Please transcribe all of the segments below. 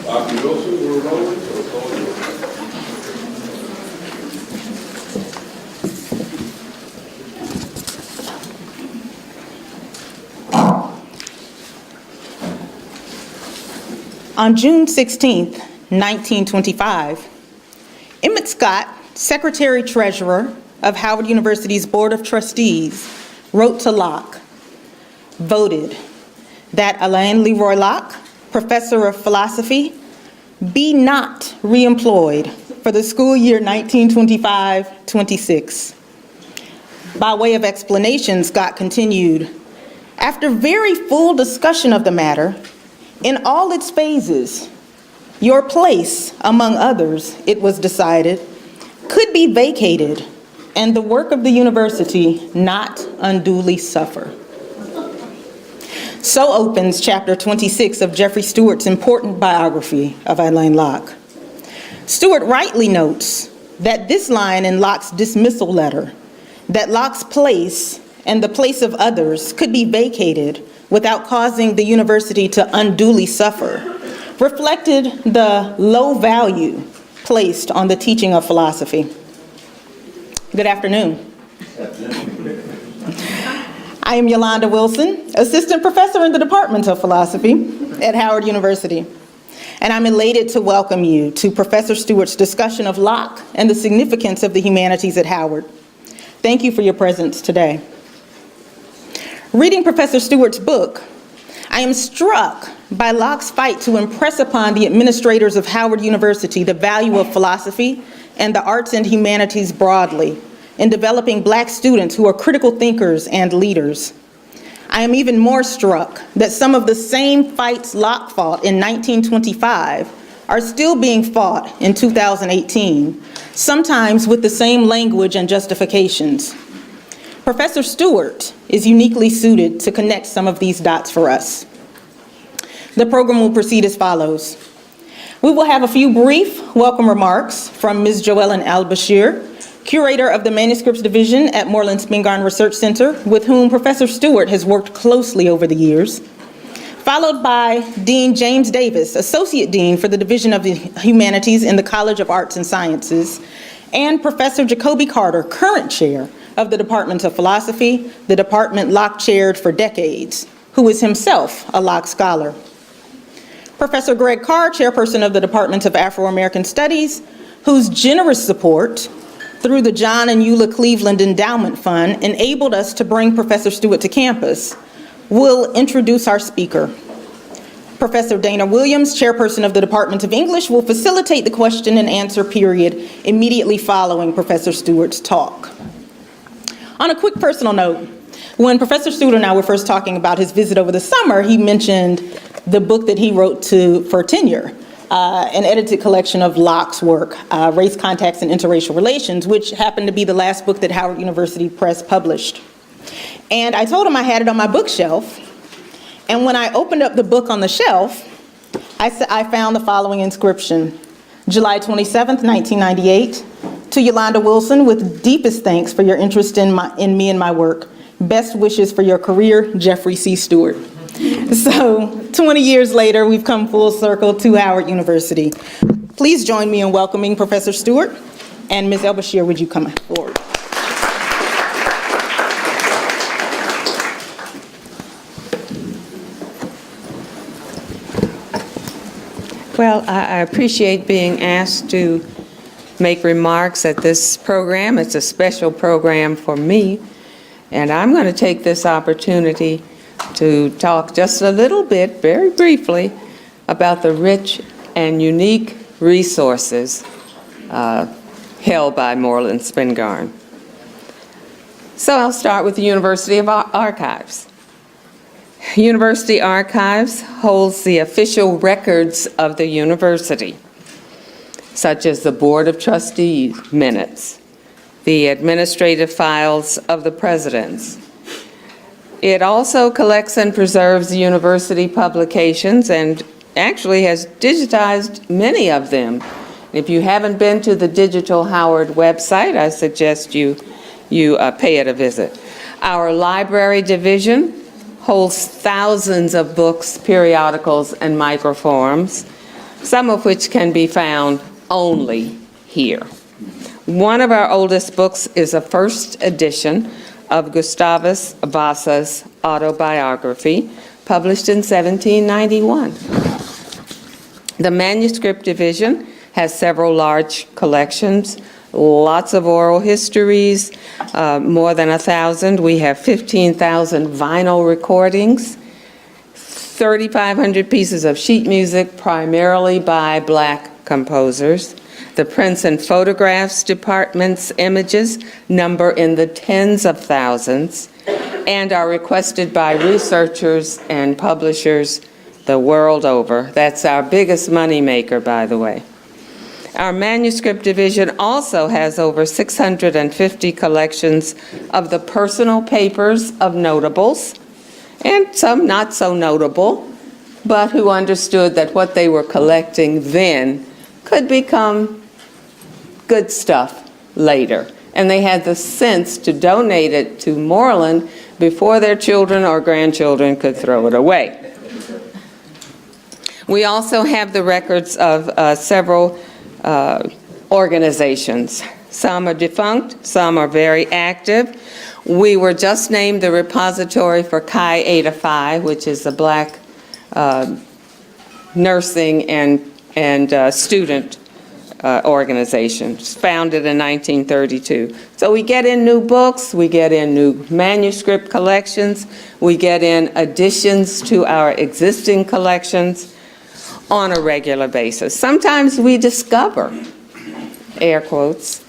Dr. Wilson, we're rolling, so it's all yours. On June 16th, 1925, Emmett Scott, Secretary-Treasurer of Howard University's Board of Trustees, wrote to Locke, voted that Alain Leroy Locke, Professor of Philosophy, be not reemployed for the school year 1925-26. By way of explanation, Scott continued, after very full discussion of the matter, in all its phases, your place, among others, it was decided, could be vacated and the work of the university not unduly suffer. So opens chapter 26 of Jeffrey Stewart's important biography of Alain Locke. Stewart rightly notes that this line in Locke's dismissal letter, that Locke's place and the place of others could be vacated without causing the university to unduly suffer, reflected the low value placed on the teaching of philosophy. Good afternoon. I am Yolanda Wilson, Assistant Professor in the Department of Philosophy at Howard University, and I'm elated to welcome you to Professor Stewart's discussion of Locke and the significance of the humanities at Howard. Thank you for your presence today. Reading Professor Stewart's book, I am struck by Locke's fight to impress upon the administrators of Howard University the value of philosophy and the arts and humanities broadly in developing Black students who are critical thinkers and leaders. I am even more struck that some of the same fights Locke fought in 1925 are still being fought in 2018, sometimes with the same language and justifications. Professor Stewart is uniquely suited to connect some of these dots for us. The program will proceed as follows. We will have a few brief welcome remarks from Ms. Joellen Al-Bashir, Curator of the Manuscripts Division at Moorland-Spingarn Research Center, with whom Professor Stewart has worked closely over the years, followed by Dean James Davis, Associate Dean for the Division of the Humanities in the College of Arts and Sciences, and Professor Jacoby Carter, current chair of the Department of Philosophy, the department Locke chaired for decades, who is himself a Locke scholar. Professor Greg Carr, chairperson of the Department of Afro-American Studies, whose generous support through the John and Eula Cleveland Endowment Fund enabled us to bring Professor Stewart to campus, will introduce our speaker. Professor Dana Williams, chairperson of the Department of English, will facilitate the question and answer period immediately following Professor Stewart's talk. On a quick personal note, when Professor Stewart and I were first talking about his visit over the summer, he mentioned the book that he wrote for tenure, an edited collection of Locke's work, Race Contacts and Interracial Relations, which happened to be the last book that Howard University Press published. And I told him I had it on my bookshelf, and when I opened up the book on the shelf, I found the following inscription: July 27th, 1998, to Yolanda Wilson, with deepest thanks for your interest in me and my work. Best wishes for your career, Jeffrey C. Stewart. So 20 years later, we've come full circle to Howard University. Please join me in welcoming Professor Stewart. And Ms. El-Bashir, would you come forward? Well, I appreciate being asked to make remarks at this program. It's a special program for me, and I'm going to take this opportunity to talk just a little bit, very briefly, about the rich and unique resources held by Moorland-Spingarn. So I'll start with the University of Archives. University Archives holds the official records of the university, such as the Board of Trustees minutes, the administrative files of the presidents. It also collects and preserves the university publications and actually has digitized many of them. If you haven't been to the Digital Howard website, I suggest you pay it a visit. Our library division holds thousands of books, periodicals, and microforms. some of which can be found only here. One of our oldest books is a first edition of Gustavus Vasa's autobiography, published in 1791. The manuscript division has several large collections, lots of oral histories, more than 1,000. We have 15,000 vinyl recordings, 3,500 pieces of sheet music, primarily by Black composers. The prints and photographs department's images number in the tens of thousands and are requested by researchers and publishers the world over. That's our biggest moneymaker, by the way. Our manuscript division also has over 650 collections of the personal papers of notables, and some not so notable, but who understood that what they were collecting then could become good stuff later. And they had the sense to donate it to Moorland before their children or grandchildren could throw it away. We also have the records of several organizations. Some are defunct, some are very active. We were just named the repository for Chi Eta Phi, which is a Black nursing and student organization, founded in 1932. So we get in new books, we get in new manuscript collections, we get in additions to our existing collections on a regular basis. Sometimes we discover, air quotes,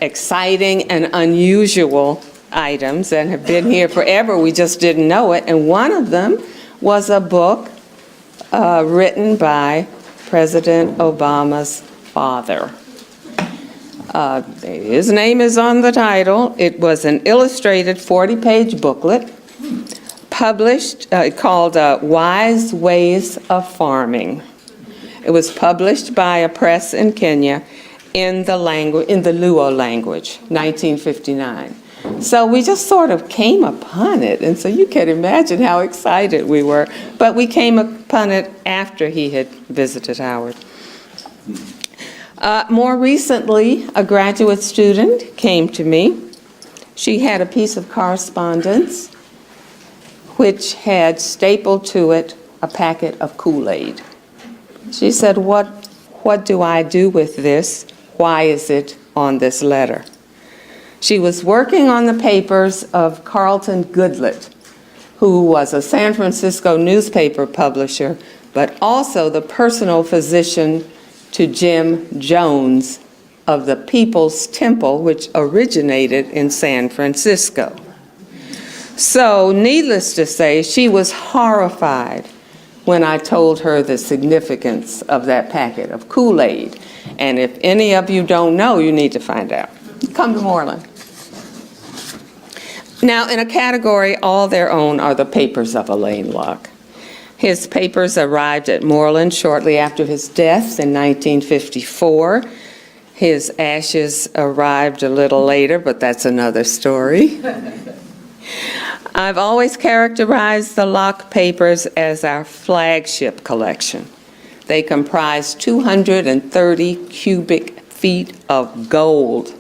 exciting and unusual items and have been here forever, we just didn't know it. And one of them was a book written by President Obama's father. His name is on the title. It was an illustrated 40-page booklet published called Wise Ways of Farming. It was published by a press in Kenya in the Luo language, 1959. So we just sort of came upon it, and so you can imagine how excited we were. But we came upon it after he had visited Howard. More recently, a graduate student came to me. She had a piece of correspondence which had stapled to it a packet of Kool-Aid. She said, what do I do with this? Why is it on this letter? She was working on the papers of Carlton Goodlett, who was a San Francisco newspaper publisher, but also the personal physician to Jim Jones of the People's Temple, which originated in San Francisco. So, needless to say, she was horrified when I told her the significance of that packet of Kool-Aid. And if any of you don't know, you need to find out. Come to Moorland. Now, in a category all their own are the papers of Alain Locke. His papers arrived at Moorland shortly after his death in 1954. His ashes arrived a little later, but that's another story. I've always characterized the Locke papers as our flagship collection. They comprise 230 cubic feet of gold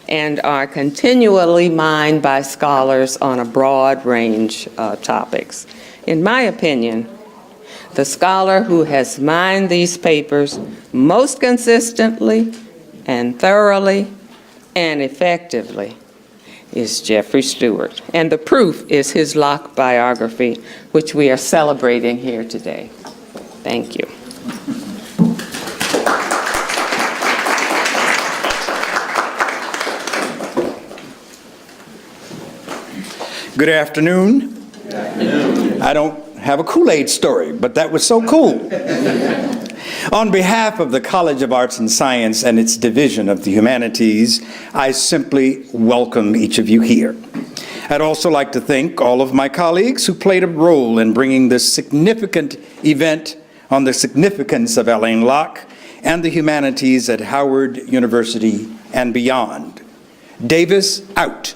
and are continually mined by scholars on a broad range of topics. In my opinion, the scholar who has mined these papers most consistently and thoroughly and effectively is Jeffrey Stewart. And the proof is his Locke biography, which we are celebrating here today. Thank you. Good afternoon. Good afternoon. I don't have a Kool-Aid story, but that was so cool. On behalf of the College of Arts and Science and its division of the Humanities, I simply welcome each of you here. I'd also like to thank all of my colleagues who played a role in bringing this significant event on the significance of Alain Locke and the humanities at Howard University and beyond. Davis, out.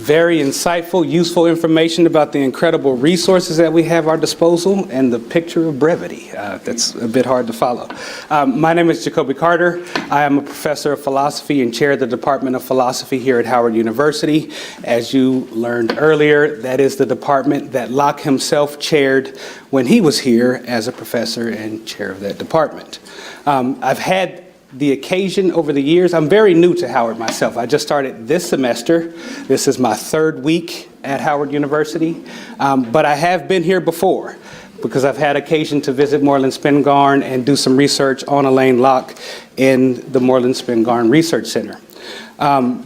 very insightful, useful information about the incredible resources that we have at our disposal and the picture of brevity. That's a bit hard to follow. My name is Jacoby Carter. I am a professor of philosophy and chair of the Department of Philosophy here at Howard University. As you learned earlier, that is the department that Locke himself chaired when he was here as a professor and chair of that department. I've had the occasion over the years. I'm very new to Howard myself. I just started this semester. This is my third week at Howard University, but I have been here before because I've had occasion to visit Moorland-Spingarn and do some research on Alain Locke in the Moorland-Spingarn Research Center.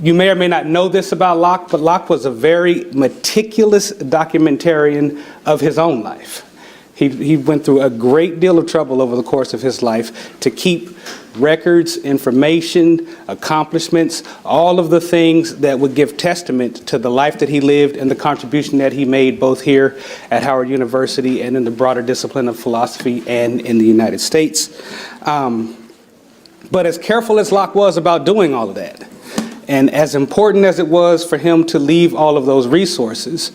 You may or may not know this about Locke, but Locke was a very meticulous documentarian of his own life. He went through a great deal of trouble over the course of his life to keep records, information, accomplishments, all of the things that would give testament to the life that he lived and the contribution that he made both here at Howard University and in the broader discipline of philosophy and in the United States. But as careful as Locke was about doing all of that, and as important as it was for him to leave all of those resources,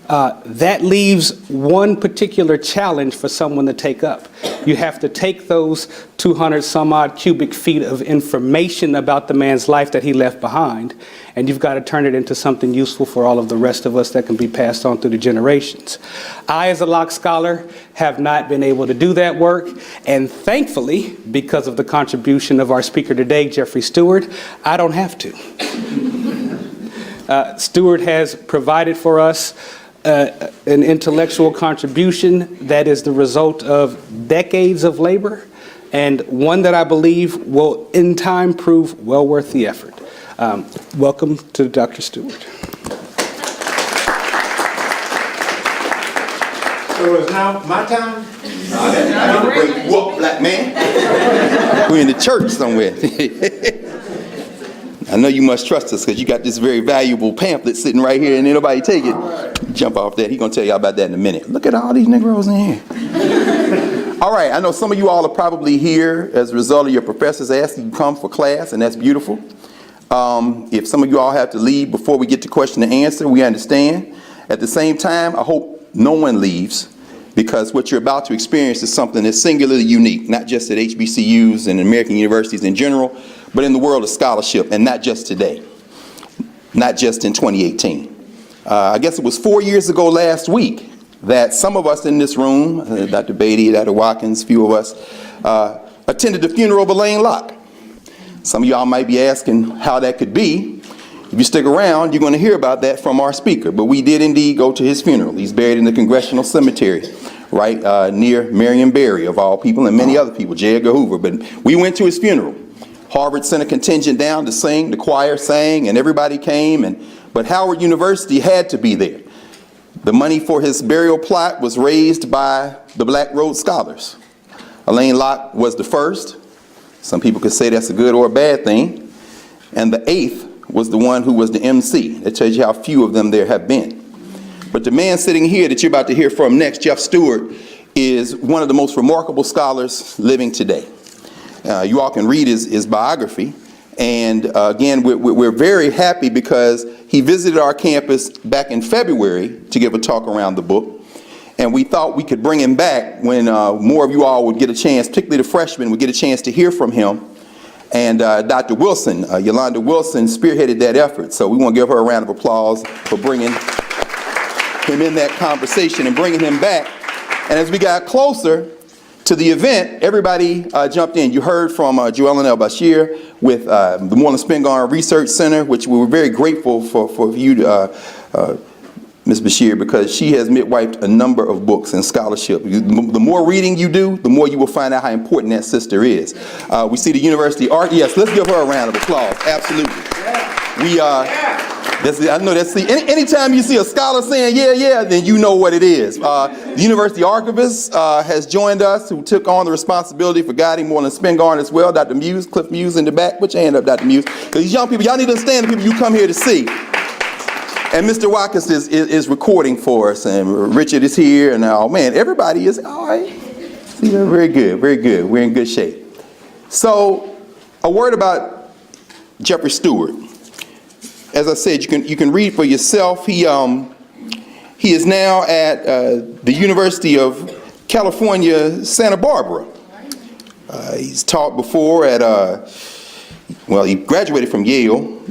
that leaves one particular challenge for someone to take up. You have to take those 200 some odd cubic feet of information about the man's life that he left behind, and you've got to turn it into something useful for all of the rest of us that can be passed on through the generations. I, as a Locke scholar, have not been able to do that work, and thankfully, because of the contribution of our speaker today, Jeffrey Stewart, I don't have to. Stewart has provided for us an intellectual contribution that is the result of decades of labor, and one that I believe will in time prove well worth the effort. Welcome to Dr. Stewart. So it's now my time? I need to break you up, black man. We're in the church somewhere. I know you must trust us because you got this very valuable pamphlet sitting right here and ain't nobody take it. Jump off that. He's going to tell you about that in a minute. Look at all these Negroes in here. All right, I know some of you all are probably here as a result of your professors asking you to come for class, and that's beautiful. If some of you all have to leave before we get to question and answer, we understand. At the same time, I hope no one leaves, because what you're about to experience is something that's singularly unique, not just at HBCUs and American universities in general, but in the world of scholarship, and not just today, not just in 2018. I guess it was 4 years ago last week that some of us in this room, Dr. Beatty, Dr. Watkins, a few of us, attended the funeral of Alain Locke. Some of y'all might be asking how that could be. If you stick around, you're going to hear about that from our speaker. But we did indeed go to his funeral. He's buried in the Congressional Cemetery, right near Marion Barry, of all people, and many other people, J. Edgar Hoover. But we went to his funeral. Harvard sent a contingent down to sing. The choir sang, and everybody came. But Howard University had to be there. The money for his burial plot was raised by the Black Rhodes Scholars. Alain Locke was the first. Some people could say that's a good or a bad thing. And the eighth was the one who was the MC. That tells you how few of them there have been. But the man sitting here that you're about to hear from next, Jeff Stewart, is one of the most remarkable scholars living today. You all can read his biography. And again, we're very happy because he visited our campus back in February to give a talk around the book. And we thought we could bring him back when more of you all would get a chance, particularly the freshmen, would get a chance to hear from him. And Dr. Wilson, Yolanda Wilson, spearheaded that effort. So we want to give her a round of applause for bringing him in that conversation and bringing him back. And as we got closer to the event, everybody jumped in. You heard from Joellen El-Bashir with the Moorland-Spingarn Research Center, which we were very grateful for you to Ms. Bashir, because she has midwifed a number of books and scholarship. The more reading you do, the more you will find out how important that sister is. We see the University Art. Yes, let's give her a round of applause. Absolutely. I know that's anytime you see a scholar saying yeah, then you know what it is. The University Archivist has joined us, who took on the responsibility for guiding Moorland-Spingarn as well. Dr. Muse, Cliff Muse in the back. Put your hand up, Dr. Muse. Because these young people, y'all need to understand the people you come here to see. And Mr. Watkis is recording for us, and Richard is here, and oh man, everybody is all right. See, very good, very good. We're in good shape. So, a word about Jeffrey Stewart. as I said, you can read for yourself. He is now at the University of California, Santa Barbara. He's taught before at, well, he graduated from Yale,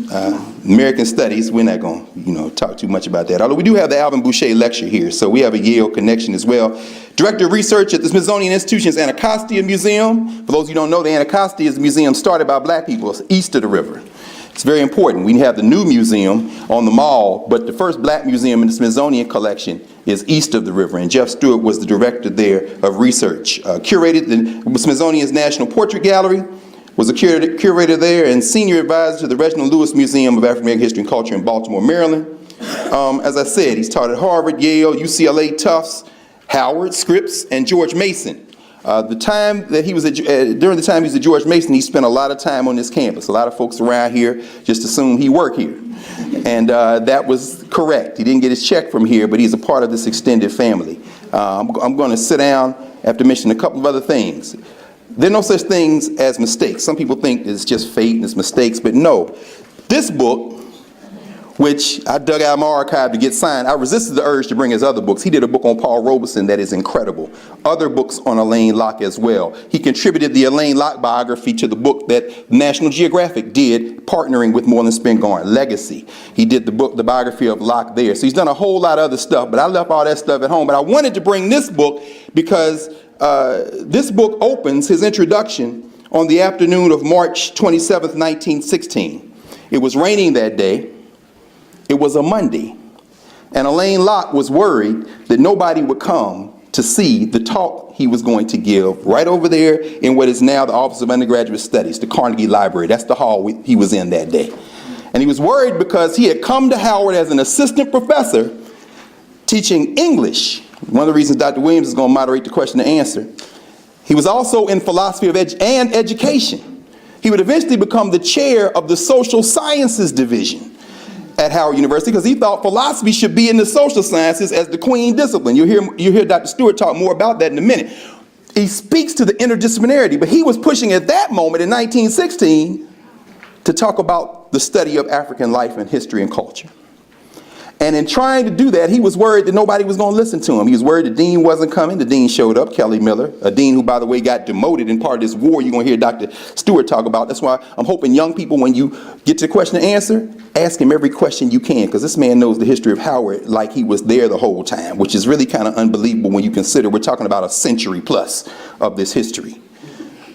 American Studies. We're not going to, talk too much about that. Although we do have the Alvin Bunche lecture here, so we have a Yale connection as well. Director of Research at the Smithsonian Institution's Anacostia Museum. For those of you who don't know, the Anacostia is a museum started by black people east of the river. It's very important. We have the new museum on the mall, but the first black museum in the Smithsonian collection is east of the river, and Jeff Stewart was the director there of research. Curated the Smithsonian's National Portrait Gallery, was a curator there, and senior advisor to the Reginald Lewis Museum of African American History and Culture in Baltimore, Maryland. As I said, he's taught at Harvard, Yale, UCLA, Tufts, Howard, Scripps, and George Mason. During the time he was at George Mason, he spent a lot of time on this campus. A lot of folks around here just assume he worked here. And that was correct. He didn't get his check from here, but he's a part of this extended family. I'm going to sit down after mentioning a couple of other things. There are no such things as mistakes. Some people think it's just fate and it's mistakes, but no. This book, which I dug out of my archive to get signed, I resisted the urge to bring his other books. He did a book on Paul Robeson that is incredible. Other books on Alain Locke as well. He contributed the Alain Locke biography to the book that National Geographic did, partnering with Moorland-Spingarn, Legacy. He did the biography of Locke there. So he's done a whole lot of other stuff, but I left all that stuff at home. But I wanted to bring this book because this book opens his introduction on the afternoon of March 27th, 1916. It was raining that day. It was a Monday, and Alain Locke was worried that nobody would come to see the talk he was going to give right over there in what is now the Office of Undergraduate Studies, the Carnegie Library. That's the hall he was in that day. And he was worried because he had come to Howard as an assistant professor teaching English. One of the reasons Dr. Williams is going to moderate the question and answer. He was also in philosophy and education. He would eventually become the chair of the social sciences division at Howard University because he thought philosophy should be in the social sciences as the queen discipline. You'll hear Dr. Stewart talk more about that in a minute. He speaks to the interdisciplinarity, but he was pushing at that moment in 1916 to talk about the study of African life and history and culture. And in trying to do that, he was worried that nobody was going to listen to him. He was worried the dean wasn't coming. The dean showed up, Kelly Miller, a dean who, by the way, got demoted in part of this war you're going to hear Dr. Stewart talk about. That's why I'm hoping young people, when you get to the question and answer, ask him every question you can, because this man knows the history of Howard like he was there the whole time, which is really kind of unbelievable when you consider we're talking about a century plus of this history.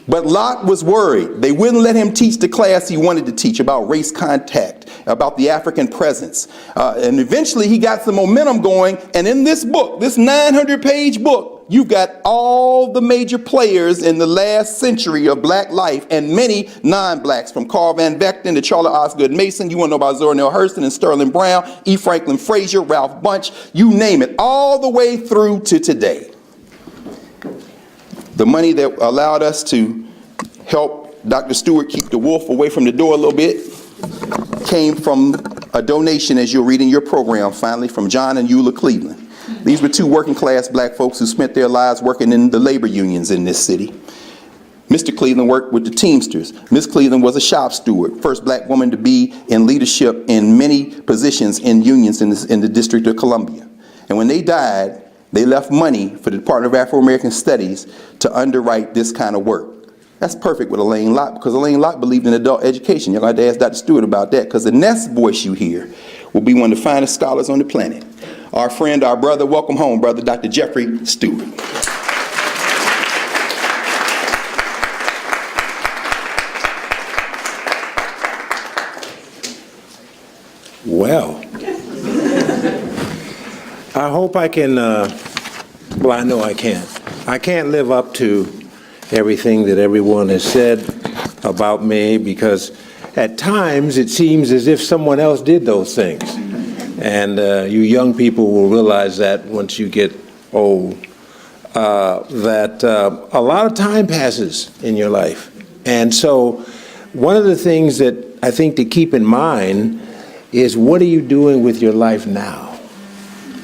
But Locke was worried. They wouldn't let him teach the class he wanted to teach about race contact, about the African presence. And eventually he got some momentum going. And in this book, this 900-page book, you've got all the major players in the last century of black life and many non-blacks, from Carl Van Vechten to Charlotte Osgood Mason. You want to know about Zora Neale Hurston and Sterling Brown, E. Franklin Frazier, Ralph Bunche, you name it, all the way through to today. The money that allowed us to help Dr. Stewart keep the wolf away from the door a little bit came from a donation, as you'll read in your program, finally, from John and Eula Cleveland. These were two working class black folks who spent their lives working in the labor unions in this city. Mr. Cleveland worked with the Teamsters. Miss Cleveland was a shop steward, first black woman to be in leadership in many positions in unions in the District of Columbia. And when they died, they left money for the Department of Afro-American Studies to underwrite this kind of work. That's perfect with Alain Locke, because Alain Locke believed in adult education. You're going to have to ask Dr. Stewart about that, because the next voice you hear will be one of the finest scholars on the planet. Our friend, our brother, welcome home, brother, Dr. Jeffrey Stewart. Well, I hope I can, well, I know I can't. I can't live up to everything that everyone has said about me, because at times it seems as if someone else did those things. And you young people will realize that once you get old, that a lot of time passes in your life. And so one of the things that I think to keep in mind is, what are you doing with your life now?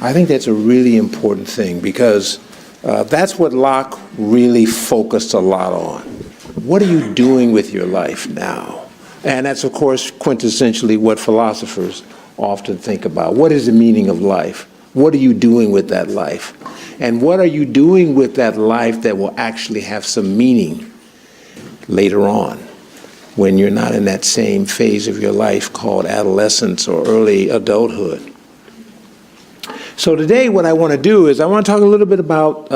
I think that's a really important thing, because that's what Locke really focused a lot on. What are you doing with your life now? And that's, of course, quintessentially what philosophers often think about. What is the meaning of life? What are you doing with that life? And what are you doing with that life that will actually have some meaning later on, when you're not in that same phase of your life called adolescence or early adulthood? So today what I want to do is I want to talk a little bit about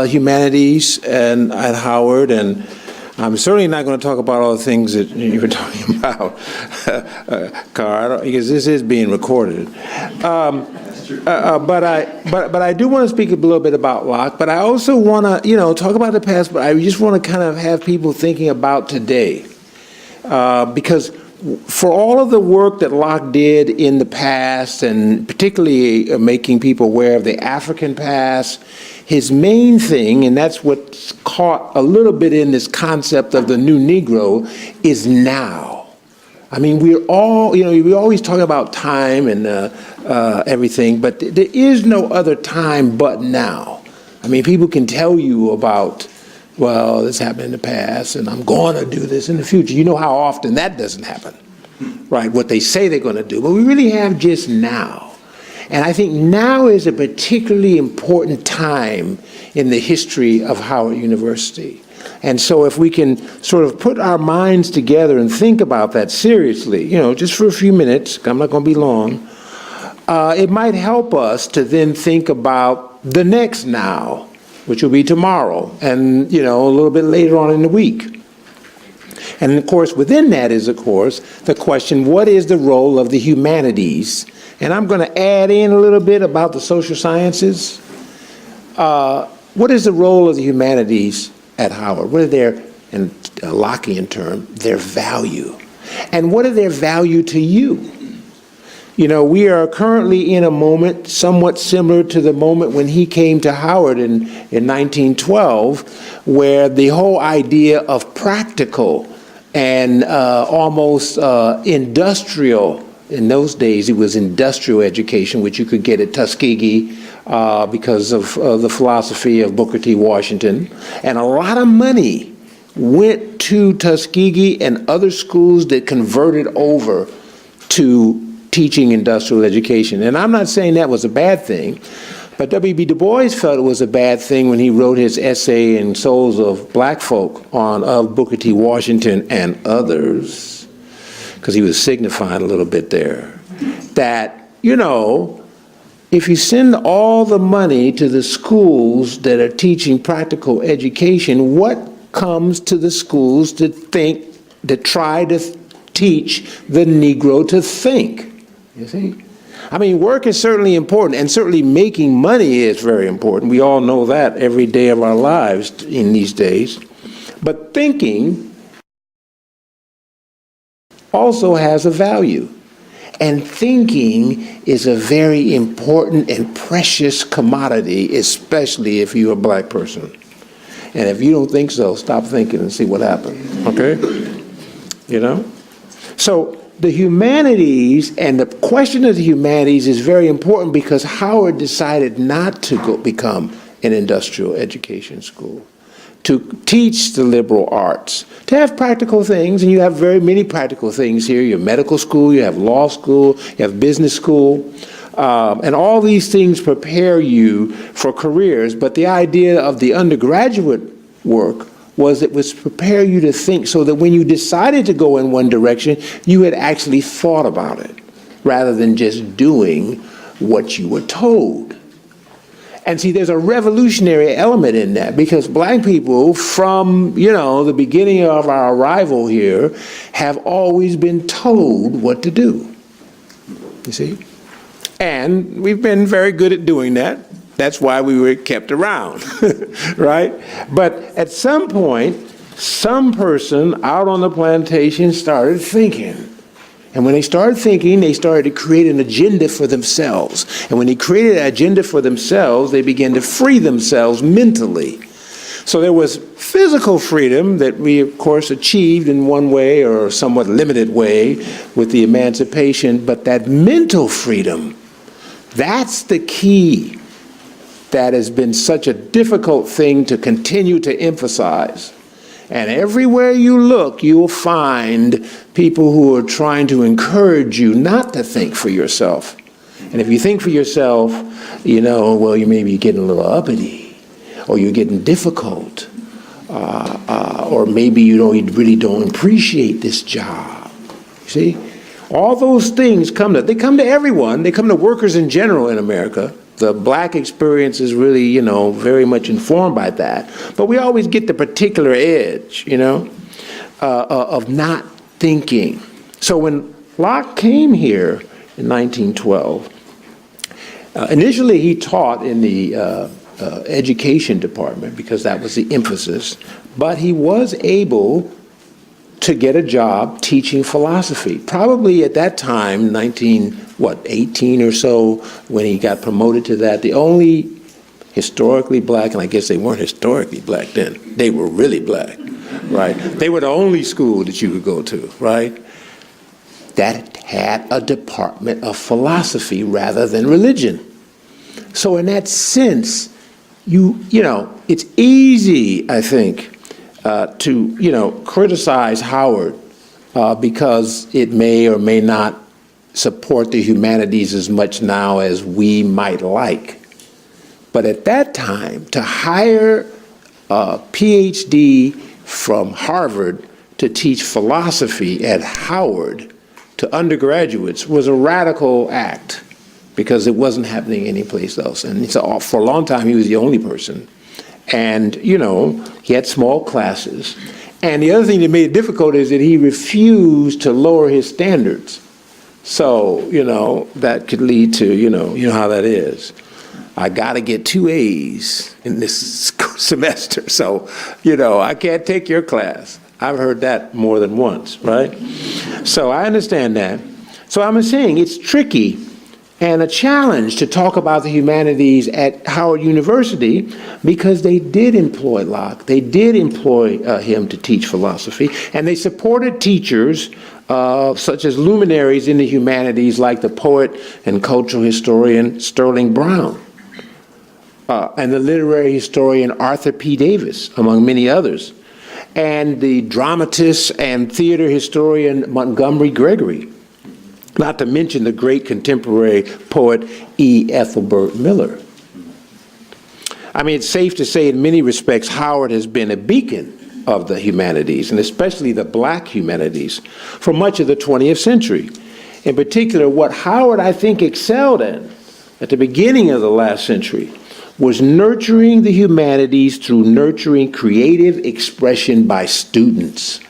humanities and at Howard, and I'm certainly not going to talk about all the things that you were talking about, Carl, because this is being recorded. But I do want to speak a little bit about Locke, but I also want to, talk about the past, but I just want to kind of have people thinking about today. Because for all of the work that Locke did in the past, and particularly making people aware of the African past, his main thing, and that's what's caught a little bit in this concept of the new Negro, is now. I mean, we're all, we always talk about time and everything, but there is no other time but now. I mean, people can tell you about, well, this happened in the past, and I'm going to do this in the future. You know how often that doesn't happen, right? What they say they're going to do, but we really have just now. And I think now is a particularly important time in the history of Howard University. And so if we can sort of put our minds together and think about that seriously, just for a few minutes, I'm not going to be long, it might help us to then think about the next now, which will be tomorrow, and, a little bit later on in the week. And of course, within that is, of course, the question, what is the role of the humanities? And I'm going to add in a little bit about the social sciences. What is the role of the humanities at Howard? What are their, in a Lockean term, their value? And what are their value to you? We are currently in a moment somewhat similar to the moment when he came to Howard in 1912, where the whole idea of practical and almost industrial, in those days it was industrial education, which you could get at Tuskegee because of the philosophy of Booker T. Washington. And a lot of money went to Tuskegee and other schools that converted over to teaching industrial education. And I'm not saying that was a bad thing, but W.B. Du Bois felt it was a bad thing when he wrote his essay in Souls of Black Folk of Booker T. Washington and others, because he was signifying a little bit there, that, if you send all the money to the schools that are teaching practical education, what comes to the schools to try to teach the Negro to think? You see? I mean, work is certainly important, and certainly making money is very important. We all know that every day of our lives in these days. But thinking also has a value. And thinking is a very important and precious commodity, especially if you're a black person. And if you don't think so, stop thinking and see what happens, okay? So the humanities, and the question of the humanities is very important because Howard decided not to become an industrial education school, to teach the liberal arts, to have practical things, and you have very many practical things here. You have medical school, you have law school, you have business school, and all these things prepare you for careers, but the idea of the undergraduate work was it was prepare you to think so that when you decided to go in one direction, you had actually thought about it, rather than just doing what you were told. And see, there's a revolutionary element in that, because black people from, the beginning of our arrival here have always been told what to do, you see? And we've been very good at doing that. That's why we were kept around, right? But at some point, some person out on the plantation started thinking. And when they started thinking, they started to create an agenda for themselves. And when they created an agenda for themselves, they began to free themselves mentally. So there was physical freedom that we, of course, achieved in one way or somewhat limited way with the emancipation, but that mental freedom, that's the key. That has been such a difficult thing to continue to emphasize. And everywhere you look, you'll find people who are trying to encourage you not to think for yourself. And if you think for yourself, well, you may be getting a little uppity, or you're getting difficult, or maybe you really don't appreciate this job. See? All those things come to everyone. They come to workers in general in America. The black experience is really, very much informed by that. But we always get the particular edge, of not thinking. So when Locke came here in 1912, initially he taught in the education department because that was the emphasis, but he was able to get a job teaching philosophy. Probably at that time, 18 or so, when he got promoted to that, the only historically black, and I guess they weren't historically black then, they were really black, right? They were the only school that you could go to, right? That had a department of philosophy rather than religion. So in that sense, it's easy, I think, to criticize Howard because it may or may not support the humanities as much now as we might like. But at that time, to hire a PhD from Harvard to teach philosophy at Howard to undergraduates was a radical act because it wasn't happening anyplace else. And so for a long time, he was the only person. And, he had small classes. And the other thing that made it difficult is that he refused to lower his standards. So, that could lead to, you know how that is. I got to get 2 A's in this semester. So, I can't take your class. I've heard that more than once, right? So I understand that. So I'm saying it's tricky and a challenge to talk about the humanities at Howard University because they did employ Locke. They did employ him to teach philosophy, and they supported teachers such as luminaries in the humanities like the poet and cultural historian Sterling Brown and the literary historian Arthur P. Davis, among many others, and the dramatist and theater historian Montgomery Gregory. Not to mention the great contemporary poet E. Ethelbert Miller. I mean, it's safe to say in many respects, Howard has been a beacon of the humanities, and especially the black humanities, for much of the 20th century. In particular, what Howard, I think, excelled in at the beginning of the last century was nurturing the humanities through nurturing creative expression by students.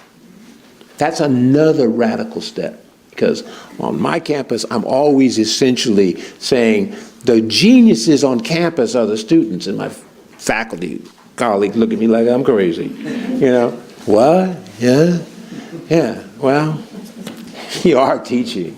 That's another radical step. Because on my campus, I'm always essentially saying the geniuses on campus are the students, and my faculty colleagues look at me like I'm crazy. What? Yeah, well, you are teaching.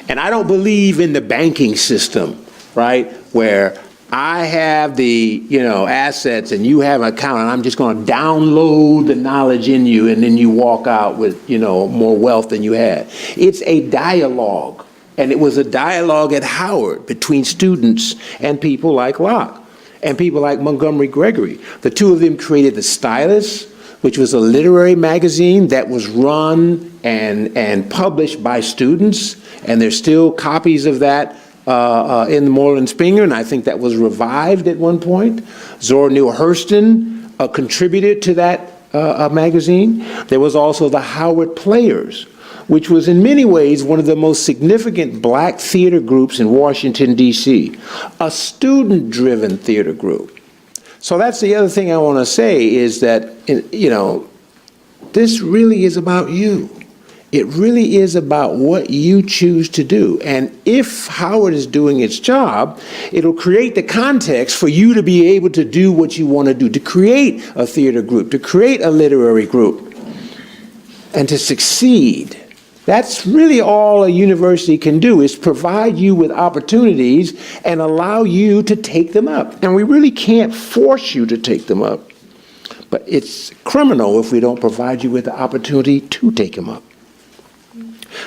And I don't believe in the banking system, right, where I have the, assets and you have an account and I'm just going to download the knowledge in you and then you walk out with, more wealth than you had. It's a dialogue. And it was a dialogue at Howard between students and people like Locke and people like Montgomery Gregory. The two of them created The Stylus, which was a literary magazine that was run and published by students. And there's still copies of that in the Moorland-Spingarn, and I think that was revived at one point. Zora Neale Hurston contributed to that magazine. There was also the Howard Players, which was in many ways one of the most significant black theater groups in Washington, D.C., a student-driven theater group. So that's the other thing I want to say is that, this really is about you. It really is about what you choose to do. And if Howard is doing its job, it'll create the context for you to be able to do what you want to do, to create a theater group, to create a literary group, and to succeed. That's really all a university can do, is provide you with opportunities and allow you to take them up. And we really can't force you to take them up. But it's criminal if we don't provide you with the opportunity to take them up.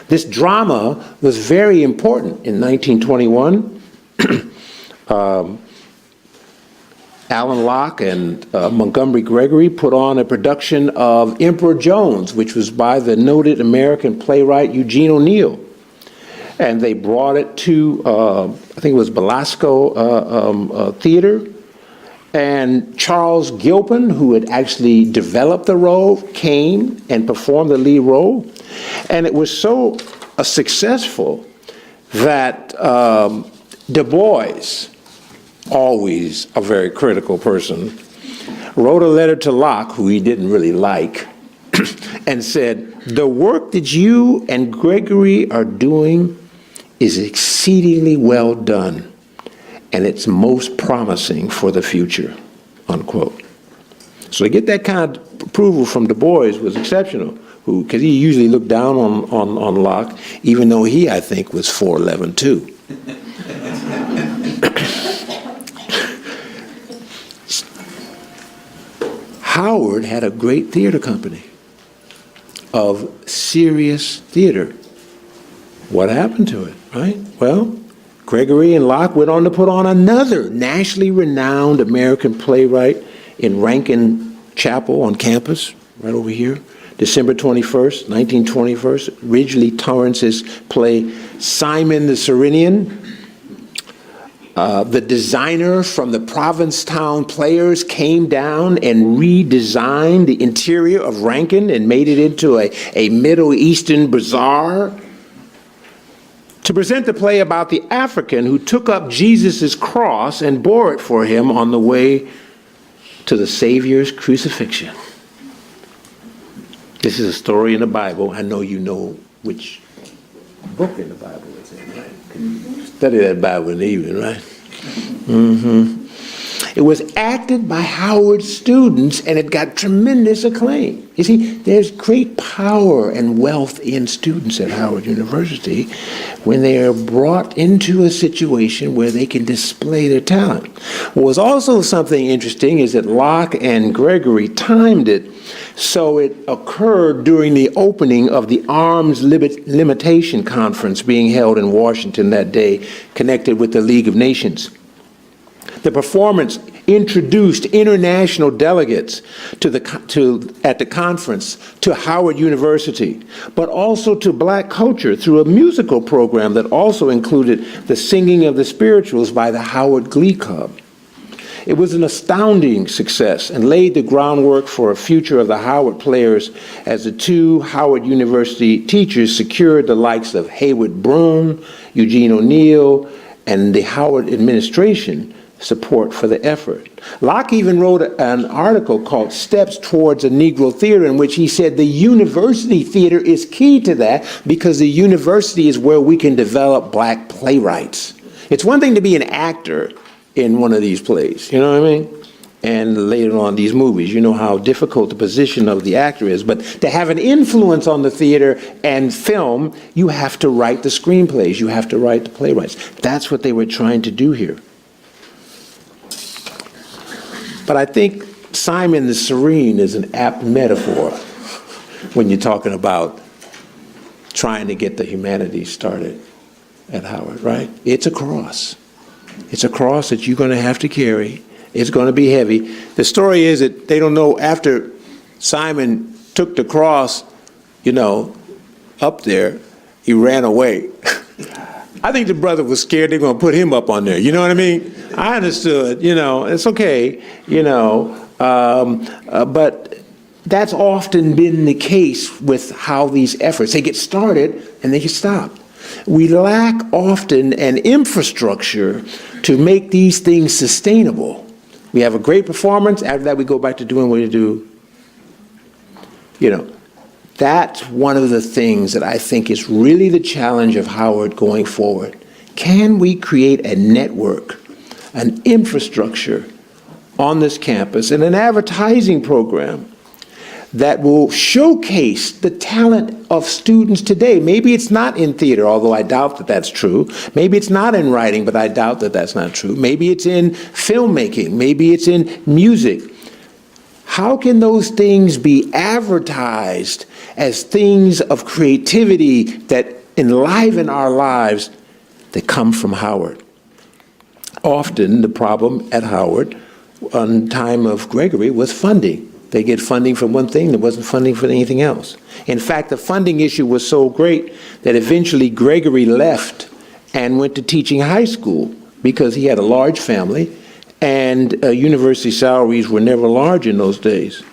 This drama was very important in 1921. Alan Locke and Montgomery Gregory put on a production of Emperor Jones, which was by the noted American playwright Eugene O'Neill. And they brought it to, I think it was Belasco Theater. And Charles Gilpin, who had actually developed the role, came and performed the lead role. And it was so successful that Du Bois, always a very critical person, wrote a letter to Locke, who he didn't really like, and said, "The work that you and Gregory are doing is exceedingly well done, and it's most promising for the future," unquote. So to get that kind of approval from Du Bois was exceptional, because he usually looked down on Locke, even though he, I think, was 4'11" too. Howard had a great theater company of serious theater. What happened to it, right? Well, Gregory and Locke went on to put on another nationally renowned American playwright in Rankin Chapel on campus, right over here, December 21st, 1921, Ridgely Torrance's play Simon the Sirenian. The designer from the Provincetown Players came down and redesigned the interior of Rankin and made it into a Middle Eastern bazaar to present the play about the African who took up Jesus' cross and bore it for him on the way to the Savior's crucifixion. This is a story in the Bible. I know you know which book in the Bible it's in, right? Study that Bible in the evening, right? It was acted by Howard's students, and it got tremendous acclaim. You see, there's great power and wealth in students at Howard University when they are brought into a situation where they can display their talent. What was also something interesting is that Locke and Gregory timed it so it occurred during the opening of the Arms Limitation Conference being held in Washington that day, connected with the League of Nations. The performance introduced international delegates at the conference to Howard University, but also to black culture through a musical program that also included the singing of the spirituals by the Howard Glee Club. It was an astounding success and laid the groundwork for a future of the Howard Players as the two Howard University teachers secured the likes of Hayward Broun, Eugene O'Neill, and the Howard administration support for the effort. Locke even wrote an article called Steps Towards a Negro Theater, in which he said the university theater is key to that because the university is where we can develop black playwrights. It's one thing to be an actor in one of these plays, you know what I mean? And later on these movies, you know how difficult the position of the actor is, but to have an influence on the theater and film, you have to write the screenplays, you have to write the playwrights. That's what they were trying to do here. But I think Simon the Serene is an apt metaphor when you're talking about trying to get the humanities started at Howard, right? It's a cross. It's a cross that you're going to have to carry. It's going to be heavy. The story is that they don't know after Simon took the cross, you know, up there, he ran away. I think the brother was scared they're going to put him up on there. You know what I mean? I understood, you know, it's okay, you know, but that's often been the case with how these efforts, they get started and they get stopped. We lack often an infrastructure to make these things sustainable. We have a great performance, after that we go back to doing what we do. You know, that's one of the things that I think is really the challenge of Howard going forward. Can we create a network, an infrastructure on this campus and an advertising program that will showcase the talent of students today? Maybe it's not in theater, although I doubt that that's true. Maybe it's not in writing, but I doubt that that's not true. Maybe it's in filmmaking. Maybe it's in music. How can those things be advertised as things of creativity that enliven our lives that come from Howard? Often the problem at Howard on time of Gregory was funding. They get funding from one thing, there wasn't funding for anything else. In fact, the funding issue was so great that eventually Gregory left and went to teaching high school because he had a large family, and university salaries were never large in those days.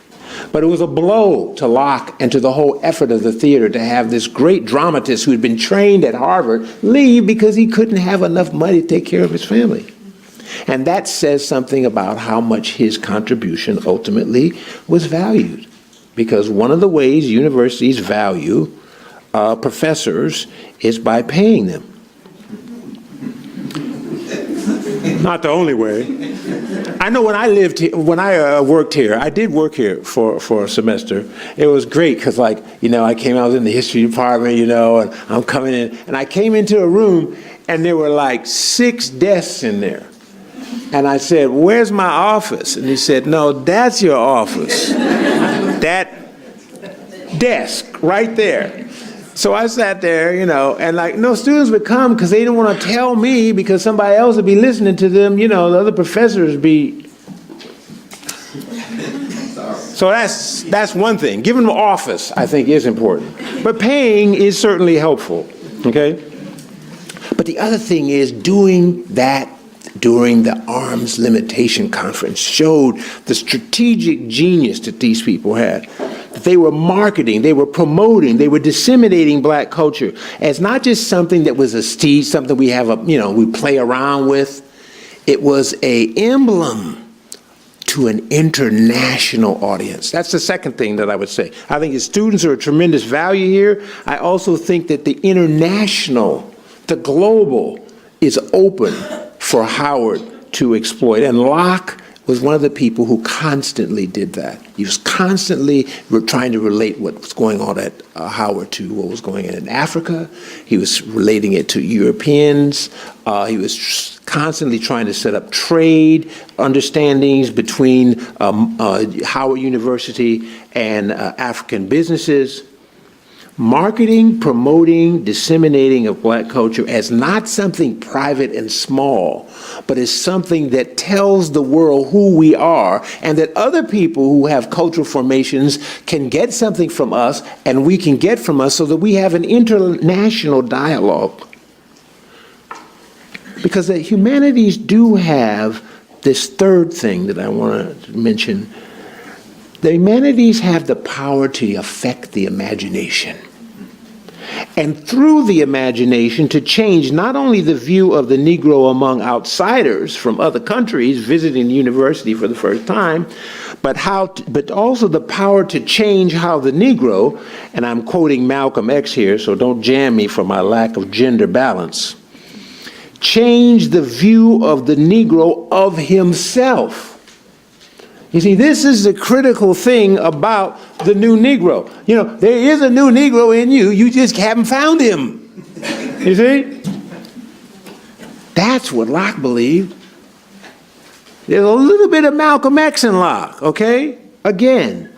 But it was a blow to Locke and to the whole effort of the theater to have this great dramatist who had been trained at Harvard leave because he couldn't have enough money to take care of his family. And that says something about how much his contribution ultimately was valued. Because one of the ways universities value professors is by paying them. Not the only way. I know when I lived here, when I worked here, I did work here for a semester. It was great because, like, you know, I was in the history department, you know, and I'm coming in, and I came into a room, and there were like 6 desks in there. And I said, "Where's my office?" And he said, "No, that's your office. That desk right there." So I sat there, you know, and like, no students would come because they didn't want to tell me because somebody else would be listening to them, you know, the other professors be. So that's one thing. Giving them office, I think, is important. But paying is certainly helpful, okay? But the other thing is doing that during the arms limitation conference showed the strategic genius that these people had. They were marketing, they were promoting, they were disseminating black culture as not just something that was a something we have we play around with. It was an emblem to an international audience. That's the second thing that I would say. I think the students are a tremendous value here. I also think that the international, the global, is open for Howard to exploit. And Locke was one of the people who constantly did that. He was constantly trying to relate what was going on at Howard to what was going on in Africa. He was relating it to Europeans. He was constantly trying to set up trade understandings between Howard University and African businesses. Marketing, promoting, disseminating of black culture as not something private and small, but as something that tells the world who we are, and that other people who have cultural formations can get something from us and we can get from us, so that we have an international dialogue. Because the humanities do have this third thing that I want to mention. The humanities have the power to affect the imagination. And through the imagination to change not only the view of the Negro among outsiders from other countries visiting the university for the first time, but also the power to change how the Negro, and I'm quoting Malcolm X here, so don't jam me for my lack of gender balance, change the view of the Negro of himself. You see, this is the critical thing about the new Negro. You know, there is a new Negro in you, you just haven't found him. You see? That's what Locke believed. There's a little bit of Malcolm X in Locke, okay? Again,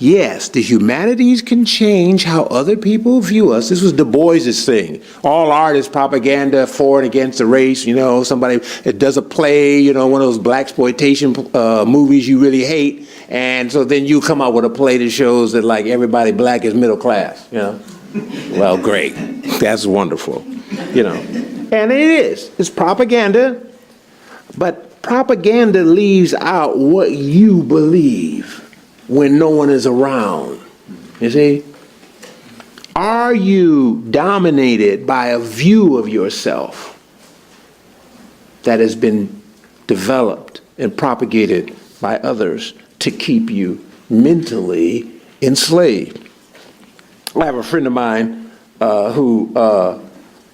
yes, the humanities can change how other people view us. This was Du Bois's thing. All art is propaganda for and against the race. You know, somebody that does a play, you know, one of those blaxploitation movies you really hate, and so then you come out with a play that shows that, like, everybody black is middle class, you know. Well, great. That's wonderful, you know. And it is. It's propaganda, but propaganda leaves out what you believe when no one is around. You see? Are you dominated by a view of yourself that has been developed and propagated by others to keep you mentally enslaved? I have a friend of mine who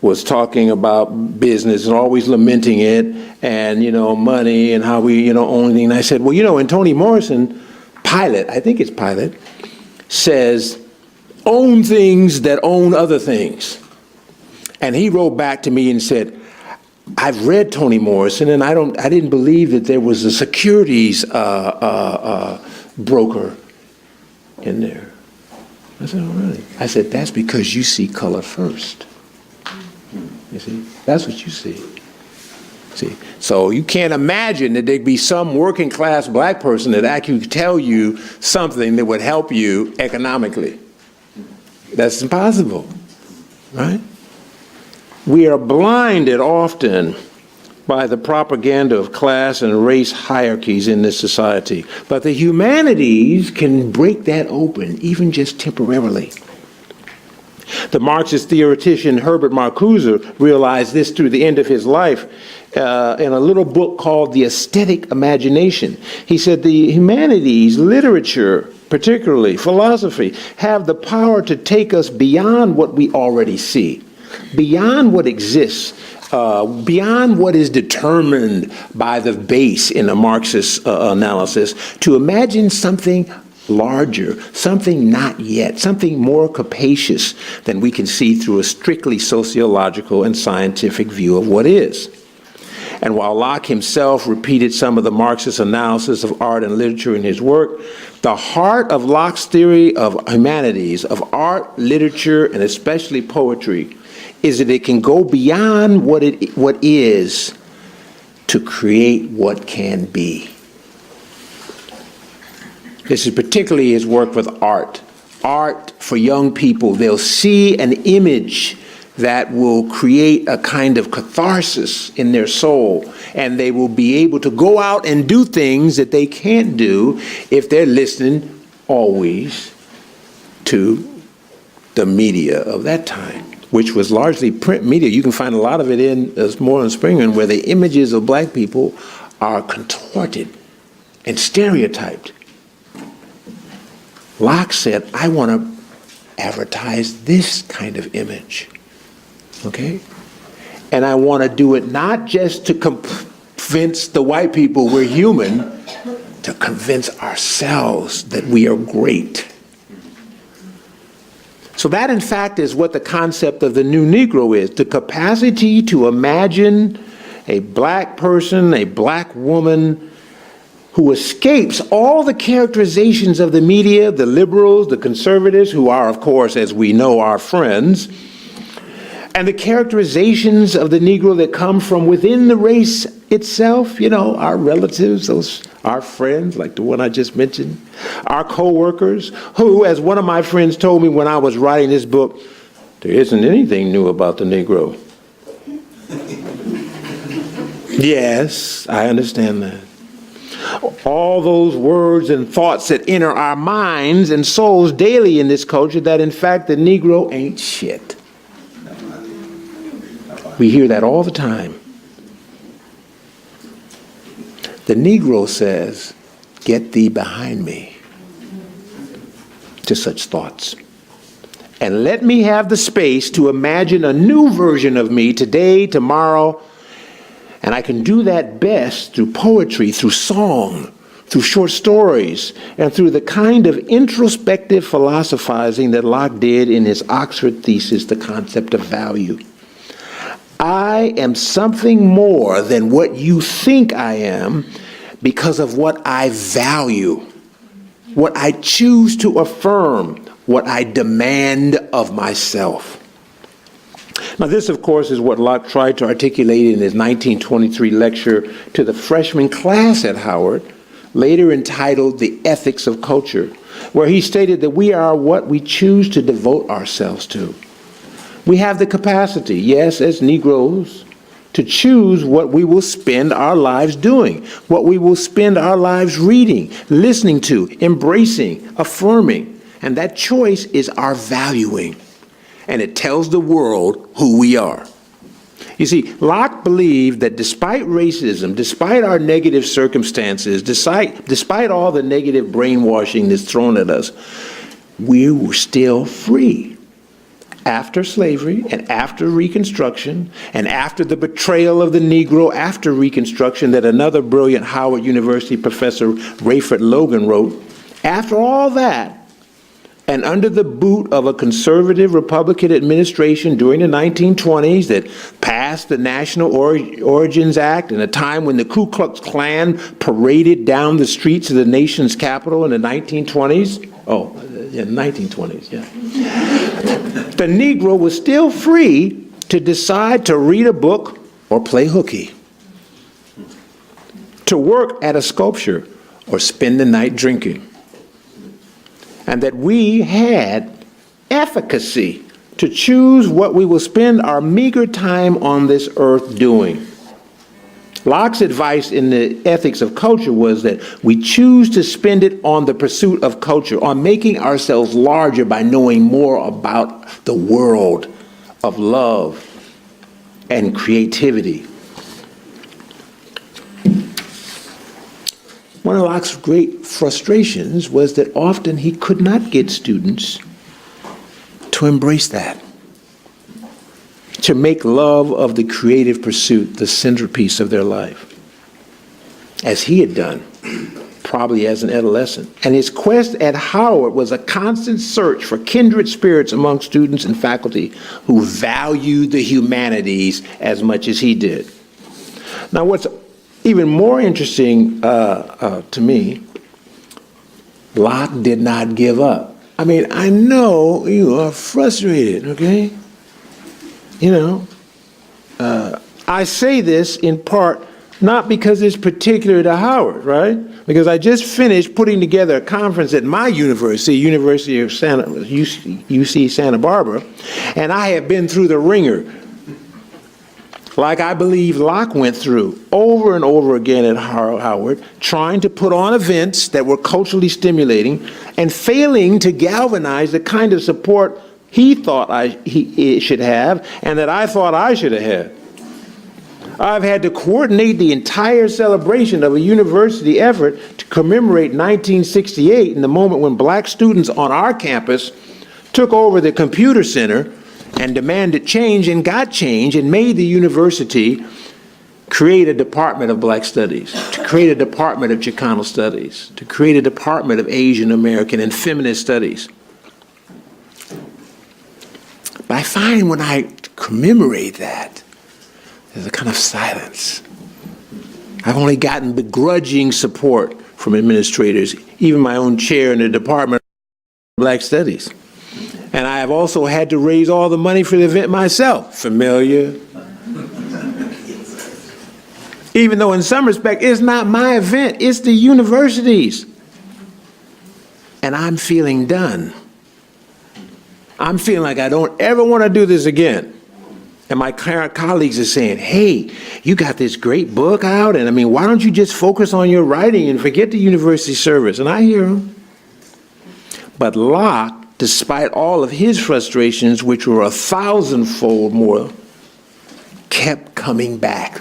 was talking about business and always lamenting it, and, you know, money and how we, you know, own things. And I said, well, you know, and Toni Morrison, Pilot, I think it's Pilot, says, own things that own other things. And he wrote back to me and said, I've read Toni Morrison, and I didn't believe that there was a securities broker in there. I said, oh, really? I said, that's because you see color first. You see, that's what you see. See, so you can't imagine that there'd be some working class black person that actually could tell you something that would help you economically. That's impossible, right? We are blinded often by the propaganda of class and race hierarchies in this society. But the humanities can break that open, even just temporarily. The Marxist theoretician Herbert Marcuse realized this through the end of his life in a little book called The Aesthetic Imagination. He said the humanities, literature, particularly philosophy, have the power to take us beyond what we already see, beyond what exists, beyond what is determined by the base in a Marxist analysis, to imagine something larger, something not yet, something more capacious than we can see through a strictly sociological and scientific view of what is. And while Locke himself repeated some of the Marxist analysis of art and literature in his work, the heart of Locke's theory of humanities, of art, literature, and especially poetry, is that it can go beyond what is to create what can be. This is particularly his work with art. Art for young people, they'll see an image that will create a kind of catharsis in their soul, and they will be able to go out and do things that they can't do if they're listening always to the media of that time, which was largely print media. You can find a lot of it in Moorland-Spingarn, where the images of black people are contorted and stereotyped. Locke said, I want to advertise this kind of image, okay? And I want to do it not just to convince the white people we're human, to convince ourselves that we are great. So that, in fact, is what the concept of the new Negro is, the capacity to imagine a black person, a black woman, who escapes all the characterizations of the media, the liberals, the conservatives, who are, of course, as we know, our friends, and the characterizations of the Negro that come from within the race itself, you know, our relatives, our friends, like the one I just mentioned, our co-workers, who, as one of my friends told me when I was writing this book, there isn't anything new about the Negro. Yes, I understand that. All those words and thoughts that enter our minds and souls daily in this culture, that in fact the Negro ain't shit. We hear that all the time. The Negro says, get thee behind me, to such thoughts. And let me have the space to imagine a new version of me today, tomorrow. And I can do that best through poetry, through song, through short stories, and through the kind of introspective philosophizing that Locke did in his Oxford thesis, The Concept of Value. I am something more than what you think I am because of what I value, what I choose to affirm, what I demand of myself. Now this, of course, is what Locke tried to articulate in his 1923 lecture to the freshman class at Howard, later entitled The Ethics of Culture, where he stated that we are what we choose to devote ourselves to. We have the capacity, yes, as Negroes, to choose what we will spend our lives doing, what we will spend our lives reading, listening to, embracing, affirming. And that choice is our valuing. And it tells the world who we are. You see, Locke believed that despite racism, despite our negative circumstances, despite all the negative brainwashing that's thrown at us, we were still free. After slavery and after Reconstruction and after the betrayal of the Negro after Reconstruction that another brilliant Howard University professor, Rayford Logan, wrote, after all that, and under the boot of a conservative Republican administration during the 1920s that passed the National Origins Act in a time when the Ku Klux Klan paraded down the streets of the nation's capital in the 1920s. Oh, yeah, 1920s, yeah. The Negro was still free to decide to read a book or play hooky. to work at a sculpture or spend the night drinking. And that we had efficacy to choose what we will spend our meager time on this earth doing. Locke's advice in the Ethics of Culture was that we choose to spend it on the pursuit of culture, on making ourselves larger by knowing more about the world of love and creativity. One of Locke's great frustrations was that often he could not get students to embrace that, to make love of the creative pursuit the centerpiece of their life, as he had done, probably as an adolescent. And his quest at Howard was a constant search for kindred spirits among students and faculty who valued the humanities as much as he did. Now, what's even more interesting to me, Locke did not give up. I mean, I know you are frustrated, okay? You know, I say this in part not because it's particular to Howard, right? Because I just finished putting together a conference at my university, University of UC Santa Barbara, and I have been through the ringer, like I believe Locke went through over and over again at Howard, trying to put on events that were culturally stimulating and failing to galvanize the kind of support he thought he should have and that I thought I should have had. I've had to coordinate the entire celebration of a university effort to commemorate 1968 and the moment when black students on our campus took over the computer center and demanded change and got change and made the university create a department of black studies, to create a department of Chicano studies, to create a department of Asian American and feminist studies. But I find when I commemorate that, there's a kind of silence. I've only gotten begrudging support from administrators, even my own chair in the Department of Black Studies. And I have also had to raise all the money for the event myself. Familiar? Even though in some respect, it's not my event, it's the university's. And I'm feeling done. I'm feeling like I don't ever want to do this again. And my current colleagues are saying, hey, you got this great book out, and I mean, why don't you just focus on your writing and forget the university service? And I hear them. But Locke, despite all of his frustrations, which were 1,000-fold more, kept coming back,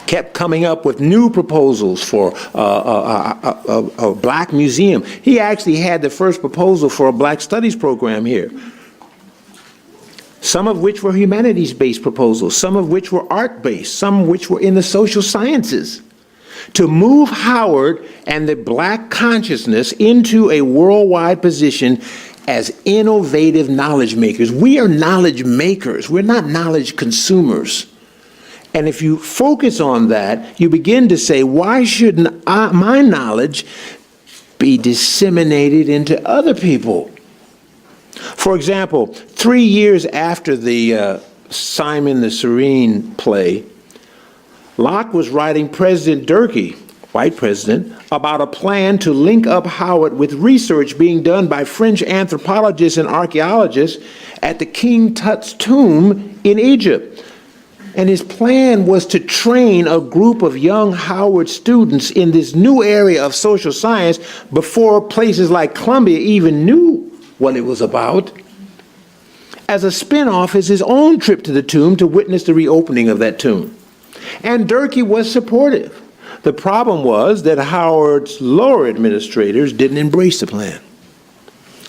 kept coming up with new proposals for a black museum. He actually had the first proposal for a black studies program here, some of which were humanities-based proposals, some of which were art-based, some of which were in the social sciences, to move Howard and the black consciousness into a worldwide position as innovative knowledge makers. We are knowledge makers. We're not knowledge consumers. And if you focus on that, you begin to say, why shouldn't my knowledge be disseminated into other people? For example, 3 years after the Simon the Serene play, Locke was writing President Durkee, white president, about a plan to link up Howard with research being done by French anthropologists and archaeologists at the King Tut's tomb in Egypt. And his plan was to train a group of young Howard students in this new area of social science before places like Columbia even knew what it was about. As a spin-off is his own trip to the tomb to witness the reopening of that tomb. And Durkee was supportive. The problem was that Howard's lower administrators didn't embrace the plan.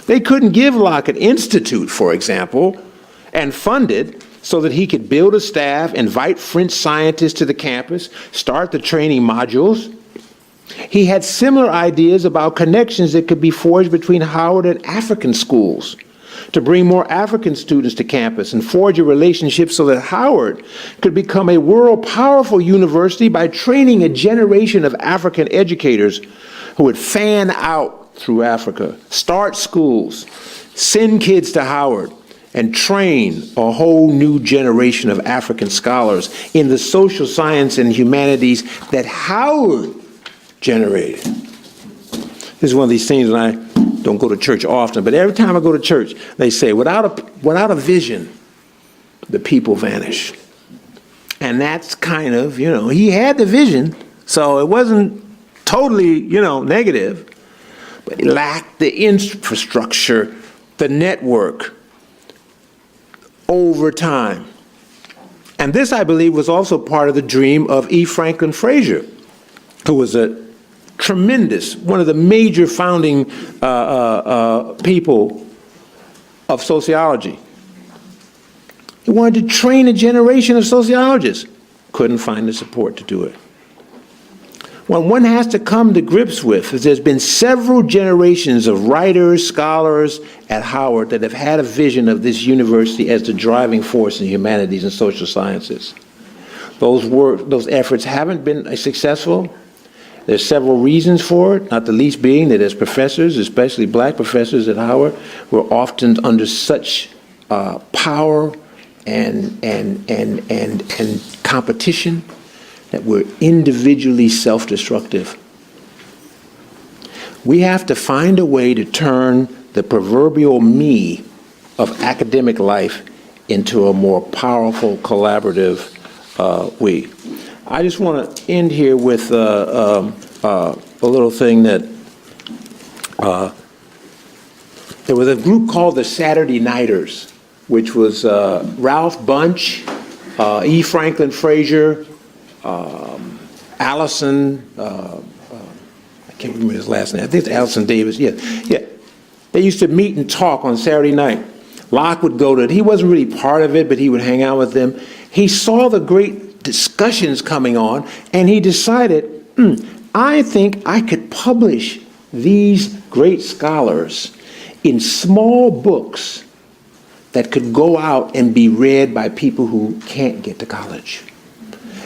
They couldn't give Locke an institute, for example, and fund it so that he could build a staff, invite French scientists to the campus, start the training modules. He had similar ideas about connections that could be forged between Howard and African schools to bring more African students to campus and forge a relationship so that Howard could become a world powerful university by training a generation of African educators who would fan out through Africa, start schools, send kids to Howard, and train a whole new generation of African scholars in the social science and humanities that Howard generated. This is one of these things, and I don't go to church often, but every time I go to church, they say, without a vision, the people vanish. And that's kind of, he had the vision, so it wasn't totally, negative, but it lacked the infrastructure, the network over time. And this, I believe, was also part of the dream of E. Franklin Frazier, who was one of the major founding people of sociology. He wanted to train a generation of sociologists. Couldn't find the support to do it. What one has to come to grips with is there's been several generations of writers, scholars at Howard that have had a vision of this university as the driving force in humanities and social sciences. Those efforts haven't been successful. There's several reasons for it, not the least being that as professors, especially black professors at Howard, we're often under such power and competition that we're individually self-destructive. We have to find a way to turn the proverbial me of academic life into a more powerful, collaborative we. I just want to end here with a little thing that there was a group called the Saturday Nighters, which was Ralph Bunche, E. Franklin Frazier, Allison, I can't remember his last name. I think it's Allison Davis. Yeah. They used to meet and talk on Saturday night. Locke would go to it. He wasn't really part of it, but he would hang out with them. He saw the great discussions coming on, and he decided, I think I could publish these great scholars in small books that could go out and be read by people who can't get to college.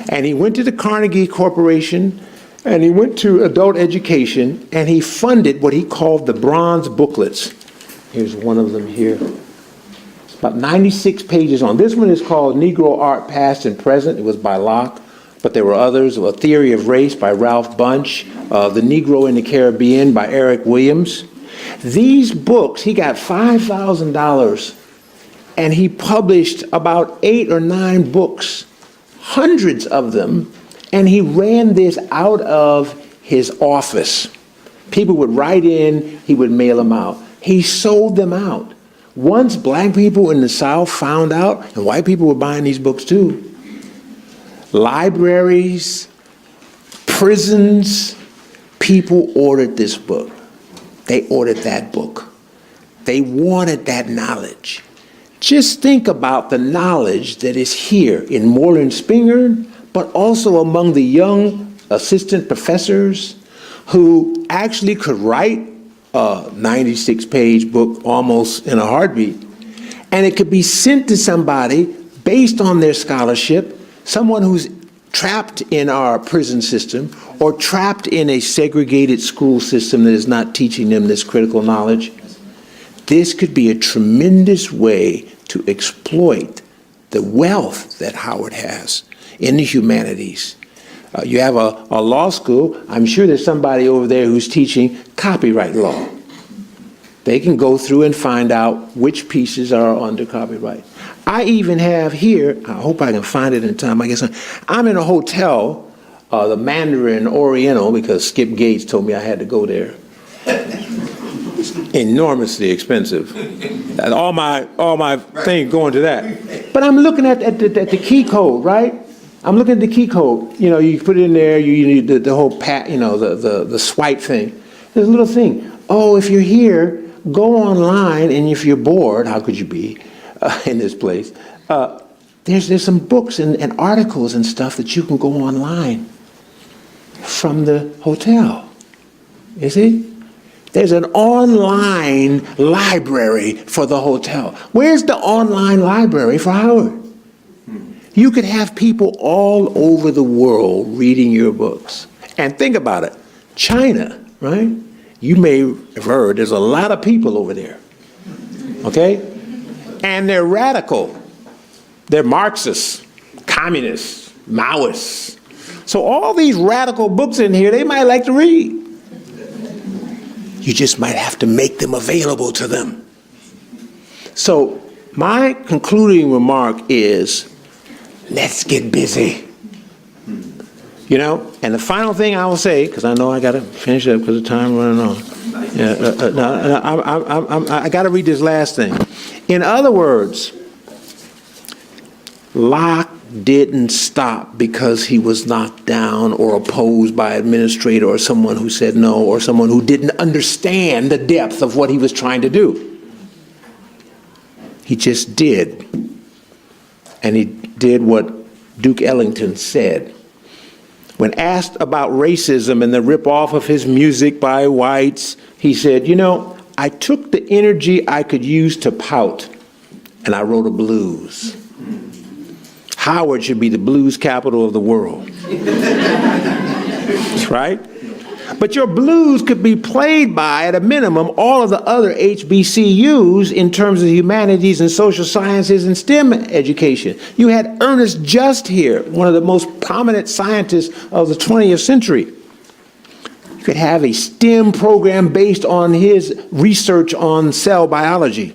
And he went to the Carnegie Corporation, and he went to adult education, and he funded what he called the bronze booklets. Here's one of them here. It's about 96 pages on. This one is called Negro Art Past and Present. It was by Locke, but there were others. A Theory of Race by Ralph Bunche, The Negro in the Caribbean by Eric Williams. These books, he got $5,000, and he published about 8 or 9 books, hundreds of them, and he ran this out of his office. People would write in, he would mail them out. He sold them out. Once black people in the South found out, and white people were buying these books too, libraries, prisons, people ordered this book. They ordered that book. They wanted that knowledge. Just think about the knowledge that is here in Moorland-Spingarn, but also among the young assistant professors who actually could write a 96-page book almost in a heartbeat, and it could be sent to somebody based on their scholarship, someone who's trapped in our prison system or trapped in a segregated school system that is not teaching them this critical knowledge. This could be a tremendous way to exploit the wealth that Howard has in the humanities. You have a law school. I'm sure there's somebody over there who's teaching copyright law. They can go through and find out which pieces are under copyright. I even have here, I hope I can find it in time, I guess I'm in a hotel, the Mandarin Oriental, because Skip Gates told me I had to go there. Enormously expensive. All my things going to that. But I'm looking at the key code, right? I'm looking at the key code. You know, you put it in there, you need the whole the swipe thing. There's a little thing. Oh, if you're here, go online, and if you're bored, how could you be in this place? There's some books and articles and stuff that you can go online from the hotel. You see? There's an online library for the hotel. Where's the online library for Howard? You could have people all over the world reading your books. And think about it. China, right? You may have heard there's a lot of people over there. Okay? And they're radical. They're Marxists, communists, Maoists. So all these radical books in here, they might like to read. You just might have to make them available to them. So my concluding remark is, let's get busy. You know, and the final thing I will say, because I know I got to finish up because the time running on. I got to read this last thing. In other words, Locke didn't stop because he was knocked down or opposed by an administrator or someone who said no or someone who didn't understand the depth of what he was trying to do. He just did. And he did what Duke Ellington said. When asked about racism and the rip-off of his music by whites, he said, you know, I took the energy I could use to pout, and I wrote a blues. Howard should be the blues capital of the world. Right? But your blues could be played by, at a minimum, all of the other HBCUs in terms of humanities and social sciences and STEM education. You had Ernest Just here, one of the most prominent scientists of the 20th century. You could have a STEM program based on his research on cell biology.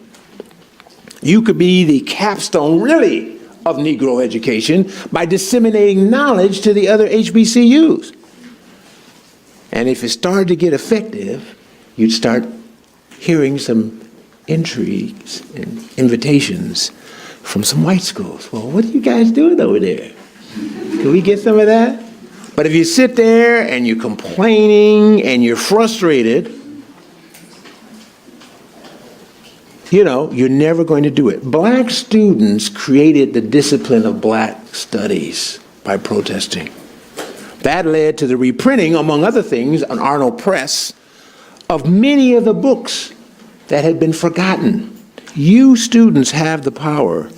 You could be the capstone, really, of Negro education by disseminating knowledge to the other HBCUs. And if it started to get effective, you'd start hearing some intrigues and invitations from some white schools. Well, what are you guys doing over there? Can we get some of that? But if you sit there and you're complaining and you're frustrated, you know, you're never going to do it. Black students created the discipline of black studies by protesting. That led to the reprinting, among other things, on Arnold Press, of many of the books that had been forgotten. You students have the power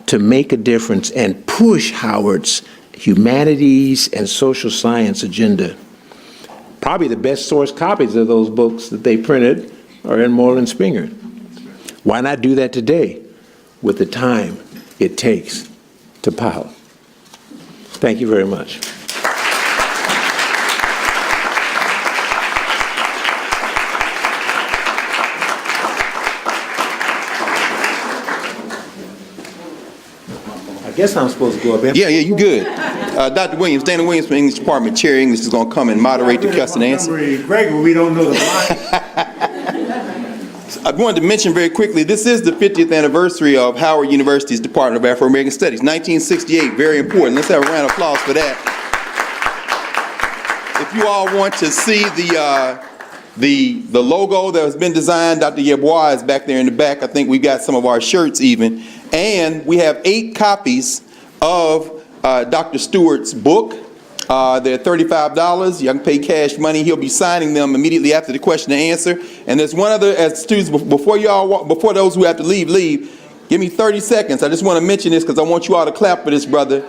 to make a difference and push Howard's humanities and social science agenda. Probably the best source copies of those books that they printed are in Moorland-Spingarn. Why not do that today with the time it takes to pout? Thank you very much. I guess I'm supposed to go up there. Yeah, you good. Dr. Williams, Dana Williams from English Department, Chair English, is going to come and moderate the question and answer. Gregory, we don't know the line. I wanted to mention very quickly, this is the 50th anniversary of Howard University's Department of Afro-American Studies, 1968, very important. Let's have a round of applause for that. If you all want to see the logo that has been designed, Dr. Yeboah is back there in the back. I think we got some of our shirts even. And we have 8 copies of Dr. Stewart's book. They're $35. You can pay cash money. He'll be signing them immediately after the question and answer. And there's one other, as students, before those who have to leave, give me 30 seconds. I just want to mention this because I want you all to clap for this brother.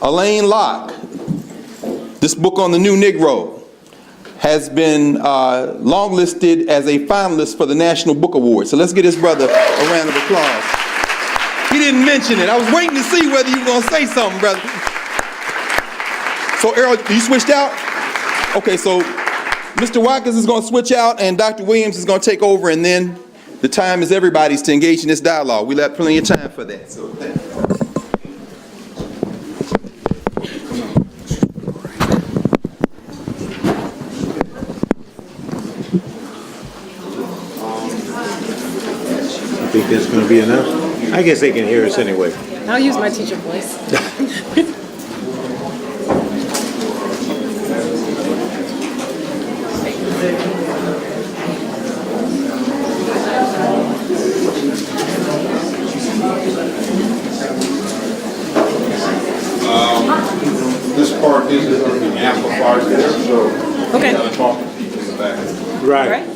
Alain Locke, this book on the new Negro, has been longlisted as a finalist for the National Book Award. So let's give this brother a round of applause. He didn't mention it. I was waiting to see whether you were going to say something, brother. So, Errol, you switched out? Okay, so Mr. Watkis is going to switch out, and Dr. Williams is going to take over, and then the time is everybody's to engage in this dialogue. We left plenty of time for that. So, thank you. I think that's going to be enough. I guess they can hear us anyway. I'll use my teacher voice. This part is being amplified there, so Okay. talk to people in the back. Right. All right.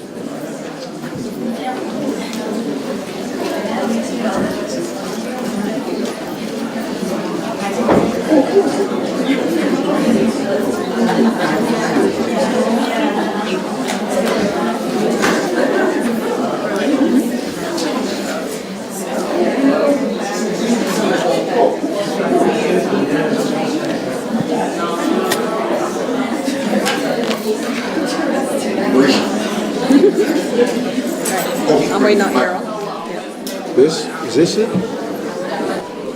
Is this it?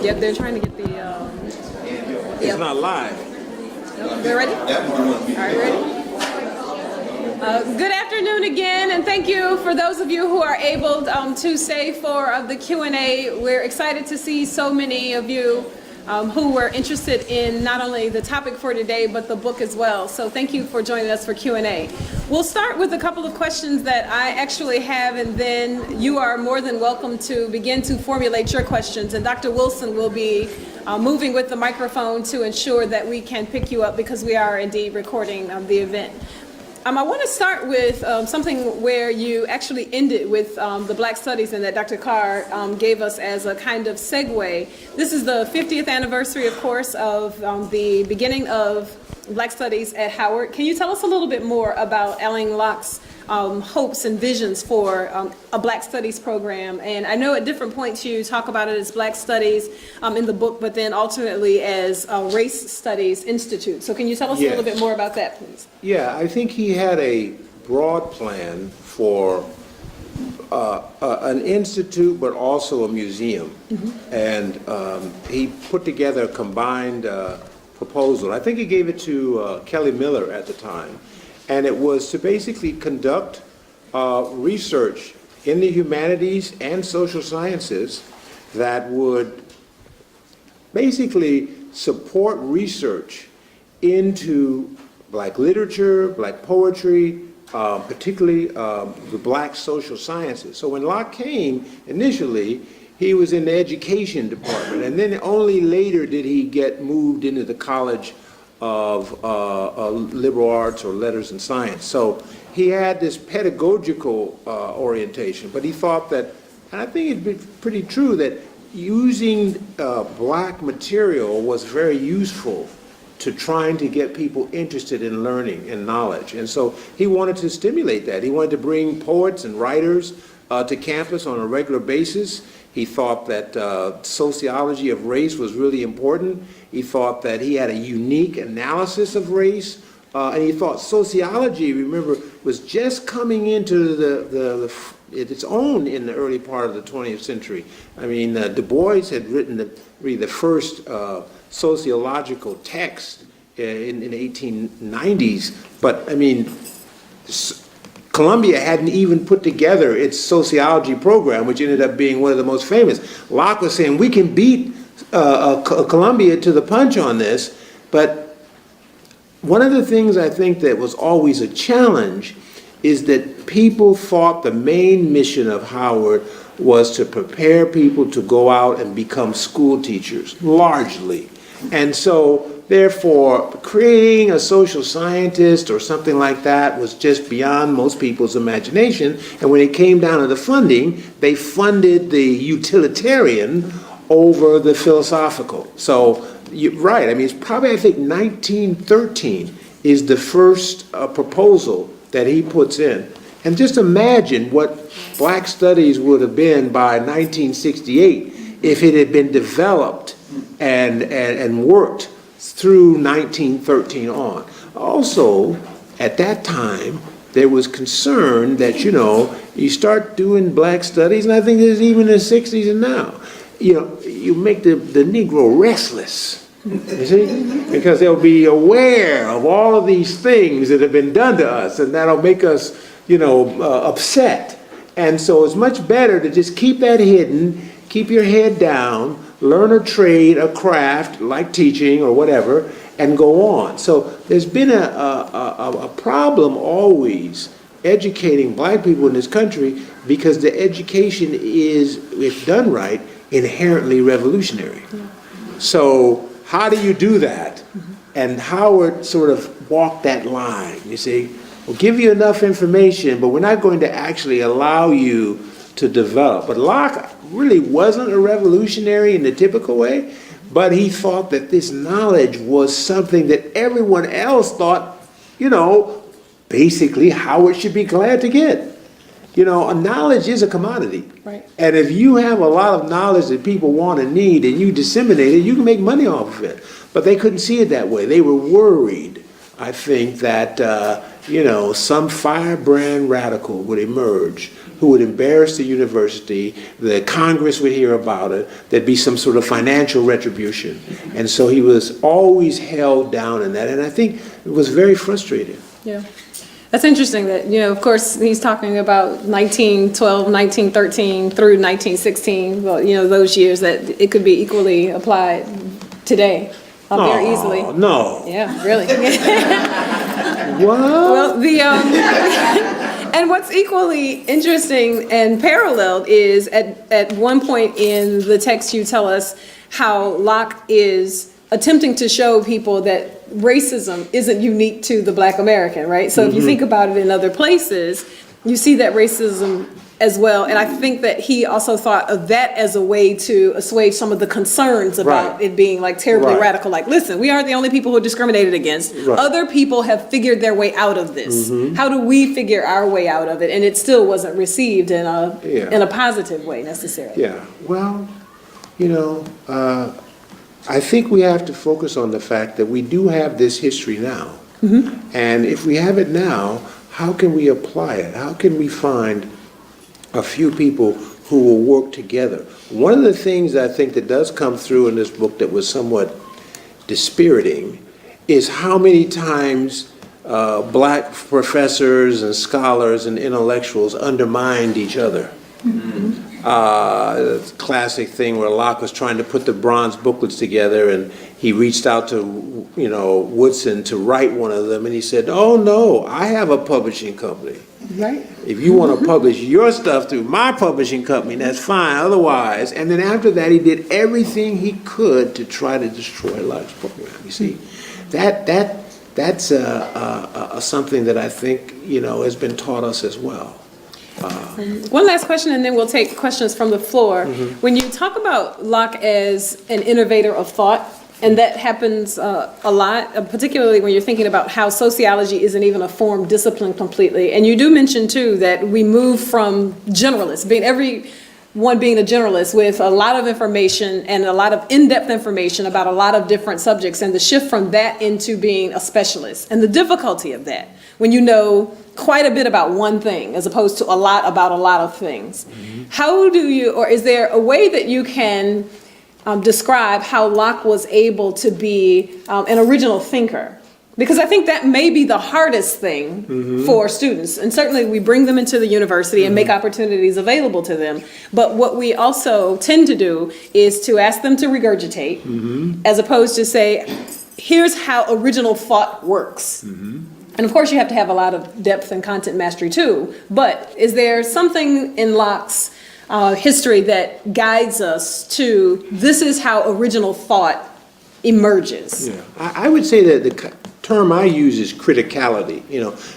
Yep, they're trying to get the, It's not live. they're ready? All right, ready? Good afternoon again, and thank you for those of you who are able to stay for the Q&A. We're excited to see so many of you who were interested in not only the topic for today, but the book as well. So thank you for joining us for Q&A. We'll start with a couple of questions that I actually have, and then you are more than welcome to begin to formulate your questions. And Dr. Wilson will be moving with the microphone to ensure that we can pick you up, because we are indeed recording the event. I want to start with something where you actually ended with the Black Studies, and that Dr. Carr gave us as a kind of segue. This is the 50th anniversary, of course, of the beginning of Black Studies at Howard. Can you tell us a little bit more about Alain Locke's hopes and visions for a Black Studies program? And I know at different points you talk about it as Black Studies in the book, but then ultimately as Race Studies Institute. So can you tell us a little bit more about that, please? Yeah, I think he had a broad plan for an institute, but also a museum. And he put together a combined proposal. I think he gave it to Kelly Miller at the time. And it was to basically conduct research in the humanities and social sciences that would basically support research into Black literature, Black poetry, particularly the Black social sciences. So when Locke came initially, he was in the education department, and then only later did he get moved into the College of Liberal Arts or Letters and Science. So he had this pedagogical orientation, but he thought that, and I think it'd be pretty true, that using Black material was very useful to trying to get people interested in learning and knowledge. And so he wanted to stimulate that. He wanted to bring poets and writers to campus on a regular basis. He thought that sociology of race was really important. He thought that he had a unique analysis of race. And he thought sociology, remember, was just coming into its own in the early part of the 20th century. I mean, Du Bois had written the first sociological text in the 1890s, but I mean, Columbia hadn't even put together its sociology program, which ended up being one of the most famous. Locke was saying, we can beat Columbia to the punch on this, but one of the things I think that was always a challenge is that people thought the main mission of Howard was to prepare people to go out and become school teachers, largely. And so, therefore, creating a social scientist or something like that was just beyond most people's imagination. And when it came down to the funding, they funded the utilitarian over the philosophical. So, right, I mean, it's probably, I think, 1913 is the first proposal that he puts in. And just imagine what Black Studies would have been by 1968 if it had been developed and worked through 1913 on. Also, at that time, there was concern that, you start doing Black Studies, and I think there's even in the 60s and now, you make the Negro restless, you see? Because they'll be aware of all of these things that have been done to us, and that'll make us, upset. And so it's much better to just keep that hidden, keep your head down, learn a trade, a craft, like teaching or whatever, and go on. So there's been a problem always educating Black people in this country because the education is, if done right, inherently revolutionary. So how do you do that? And Howard sort of walked that line, you see. We'll give you enough information, but we're not going to actually allow you to develop. But Locke really wasn't a revolutionary in the typical way, but he thought that this knowledge was something that everyone else thought, basically Howard should be glad to get. Knowledge is a commodity. Right. And if you have a lot of knowledge that people want and need and you disseminate it, you can make money off of it. But they couldn't see it that way. They were worried, I think, that some firebrand radical would emerge who would embarrass the university, the Congress would hear about it, there'd be some sort of financial retribution. And so he was always held down in that, and I think it was very frustrating. Yeah. That's interesting that, of course, he's talking about 1912, 1913 through 1916, well, those years that it could be equally applied today very easily. No. Yeah, really. What? Well, and what's equally interesting and paralleled is at one point in the text you tell us how Locke is attempting to show people that racism isn't unique to the Black American, right? So if you think about it in other places, you see that racism as well. And I think that he also thought of that as a way to assuage some of the concerns about it being like terribly radical. Like, listen, we aren't the only people who are discriminated against. Other people have figured their way out of this. How do we figure our way out of it? And it still wasn't received in a positive way necessarily. Yeah, well, I think we have to focus on the fact that we do have this history now. And if we have it now, how can we apply it? How can we find a few people who will work together? One of the things I think that does come through in this book that was somewhat dispiriting is how many times Black professors and scholars and intellectuals undermined each other. Classic thing where Locke was trying to put the bronze booklets together, and he reached out to, Woodson to write one of them, and he said, "Oh no, I have a publishing company. Right. If you want to publish your stuff through my publishing company, that's fine. Otherwise," and then after that, he did everything he could to try to destroy Locke's program. You see, that's something that I think has been taught us as well. One last question, and then we'll take questions from the floor. When you talk about Locke as an innovator of thought, and that happens a lot, particularly when you're thinking about how sociology isn't even a formed discipline completely. And you do mention, too, that we move from generalists, everyone being a generalist with a lot of information and a lot of in-depth information about a lot of different subjects, and the shift from that into being a specialist, and the difficulty of that when you know quite a bit about one thing as opposed to a lot about a lot of things. How do you, or is there a way that you can describe how Locke was able to be an original thinker? Because I think that may be the hardest thing for students. And certainly we bring them into the university and make opportunities available to them. But what we also tend to do is to ask them to regurgitate as opposed to say, here's how original thought works. And of course you have to have a lot of depth and content mastery too. But is there something in Locke's history that guides us to this is how original thought emerges? Yeah, I would say that the term I use is criticality,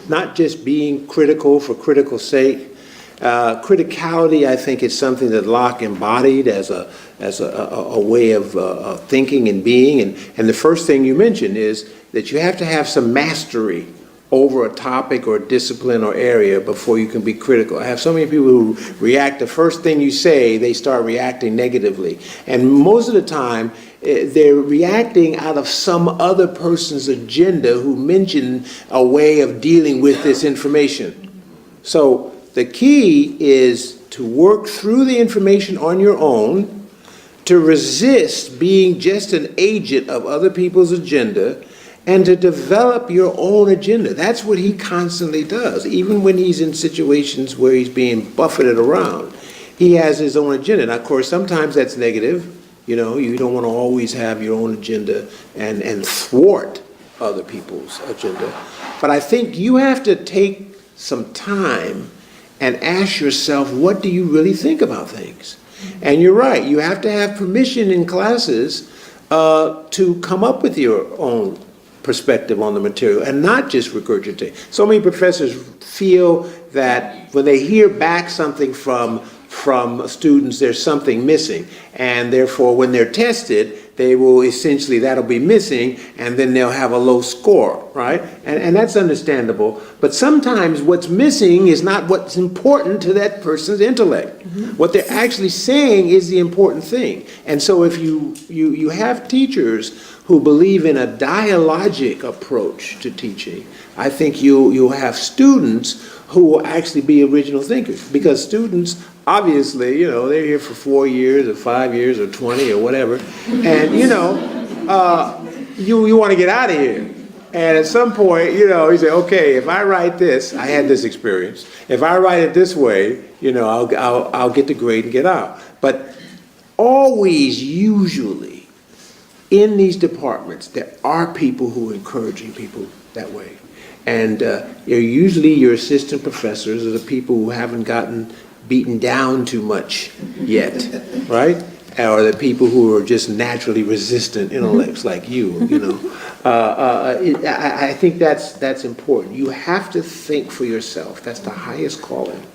not just being critical for critical sake. Criticality, I think, is something that Locke embodied as a way of thinking and being. And the first thing you mentioned is that you have to have some mastery over a topic or discipline or area before you can be critical. I have so many people who react, the first thing you say, they start reacting negatively. And most of the time, they're reacting out of some other person's agenda who mentioned a way of dealing with this information. So the key is to work through the information on your own, to resist being just an agent of other people's agenda, and to develop your own agenda. That's what he constantly does. Even when he's in situations where he's being buffeted around, he has his own agenda. Now, of course, sometimes that's negative. You don't want to always have your own agenda and thwart other people's agenda. But I think you have to take some time and ask yourself, what do you really think about things? And you're right, you have to have permission in classes to come up with your own perspective on the material and not just regurgitate. So many professors feel that when they hear back something from students, there's something missing, and therefore when they're tested, they will essentially, that'll be missing, and then they'll have a low score, right? And that's understandable. But sometimes what's missing is not what's important to that person's intellect. What they're actually saying is the important thing. And so if you have teachers who believe in a dialogic approach to teaching, I think you'll have students who will actually be original thinkers. Because students, obviously, they're here for 4 years or 5 years or 20 or whatever. And, you want to get out of here. And at some point, you say, okay, if I write this, I had this experience. If I write it this way, I'll get the grade and get out. But always, usually, in these departments, there are people who are encouraging people that way. And usually your assistant professors are the people who haven't gotten beaten down too much yet, right? Or the people who are just naturally resistant intellects like you. I think that's important. You have to think for yourself. That's the highest calling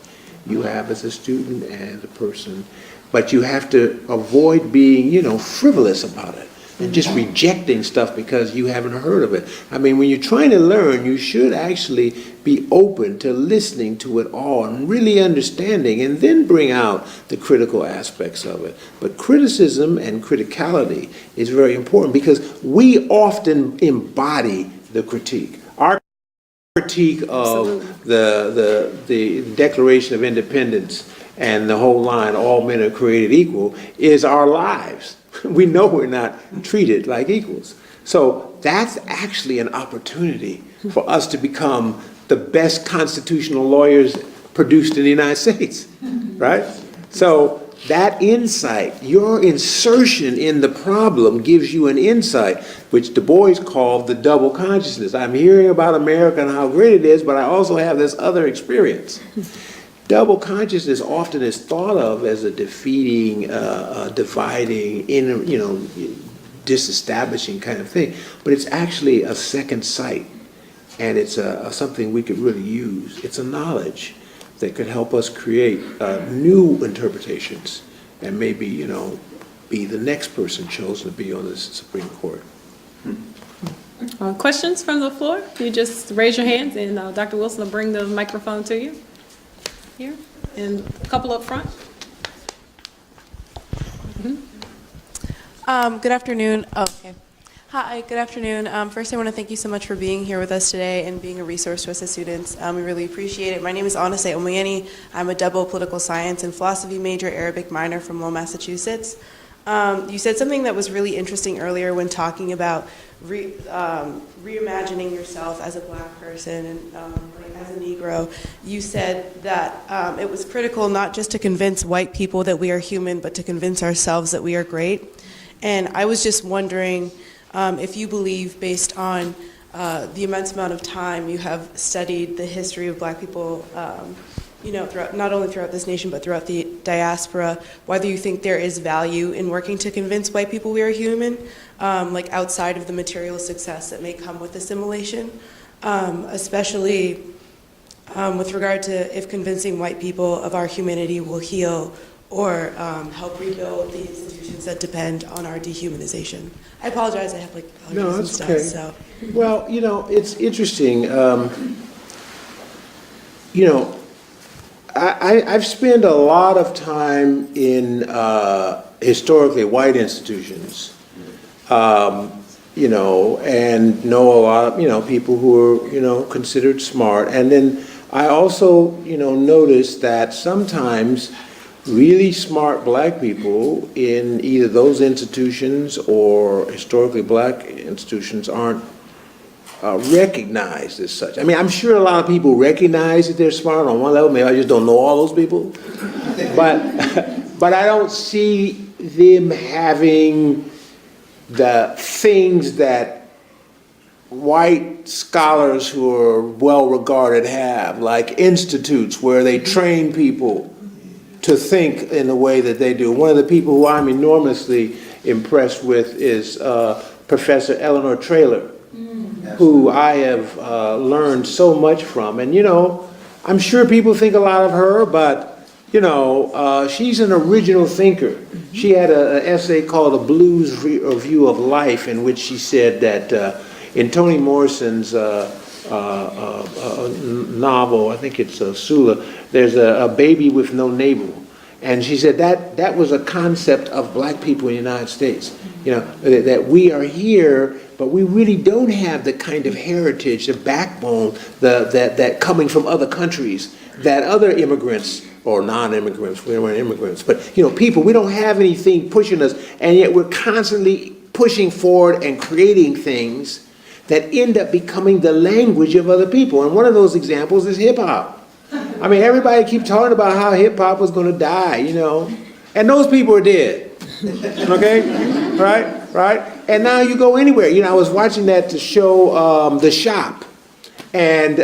you have as a student and as a person. But you have to avoid being, frivolous about it and just rejecting stuff because you haven't heard of it. I mean, when you're trying to learn, you should actually be open to listening to it all and really understanding, and then bring out the critical aspects of it. But criticism and criticality is very important because we often embody the critique. Our critique of the Declaration of Independence and the whole line, all men are created equal, is our lives. We know we're not treated like equals. So that's actually an opportunity for us to become the best constitutional lawyers produced in the United States, right? So that insight, your insertion in the problem gives you an insight, which Du Bois called the double consciousness. I'm hearing about America and how great it is, but I also have this other experience. Double consciousness often is thought of as a defeating, dividing, disestablishing kind of thing, but it's actually a second sight, and it's something we could really use. It's a knowledge that could help us create new interpretations, and maybe be the next person chosen to be on the Supreme Court. Questions from the floor? You just raise your hands, and Dr. Wilson will bring the microphone to you. Here, and a couple up front. Good afternoon. Oh, okay. Hi, good afternoon. First, I want to thank you so much for being here with us today and being a resource to us as students. We really appreciate it. My name is Anase Omoyeni. I'm a double political science and philosophy major, Arabic minor from Lowell, Massachusetts. You said something that was really interesting earlier when talking about reimagining yourself as a Black person and as a Negro. You said that it was critical not just to convince white people that we are human, but to convince ourselves that we are great. And I was just wondering if you believe, based on the immense amount of time you have studied the history of Black people, throughout, not only throughout this nation, but throughout the diaspora, whether you think there is value in working to convince white people we are human, outside of the material success that may come with assimilation, especially with regard to if convincing white people of our humanity will heal or help rebuild the institutions that depend on our dehumanization. I apologize, I have allergies No, and that's stuff. okay. So. Well, it's interesting. I've spent a lot of time in historically white institutions, and know a lot of, people who are, considered smart. And then I also, noticed that sometimes really smart Black people in either those institutions or historically Black institutions aren't recognized as such. I mean, I'm sure a lot of people recognize that they're smart on one level. Maybe I just don't know all those people. But I don't see them having the things that white scholars who are well regarded have, like institutes where they train people to think in the way that they do. One of the people who I'm enormously impressed with is Professor Eleanor Traylor, who I have learned so much from. And, I'm sure people think a lot of her, but, she's an original thinker. She had an essay called A Blues Review of Life, in which she said that in Toni Morrison's novel, I think it's Sula, there's a baby with no navel. And she said that was a concept of black people in the United States. You know, that we are here, but we really don't have the kind of heritage, the backbone, that coming from other countries, that other immigrants, or non-immigrants, we weren't immigrants, but you know, people, we don't have anything pushing us, and yet we're constantly pushing forward and creating things that end up becoming the language of other people. And one of those examples is hip hop. I mean, everybody keeps talking about how hip hop was going to die, you know, and those people are dead. Okay, right. And now you go anywhere. You know, I was watching that show, The Shop, and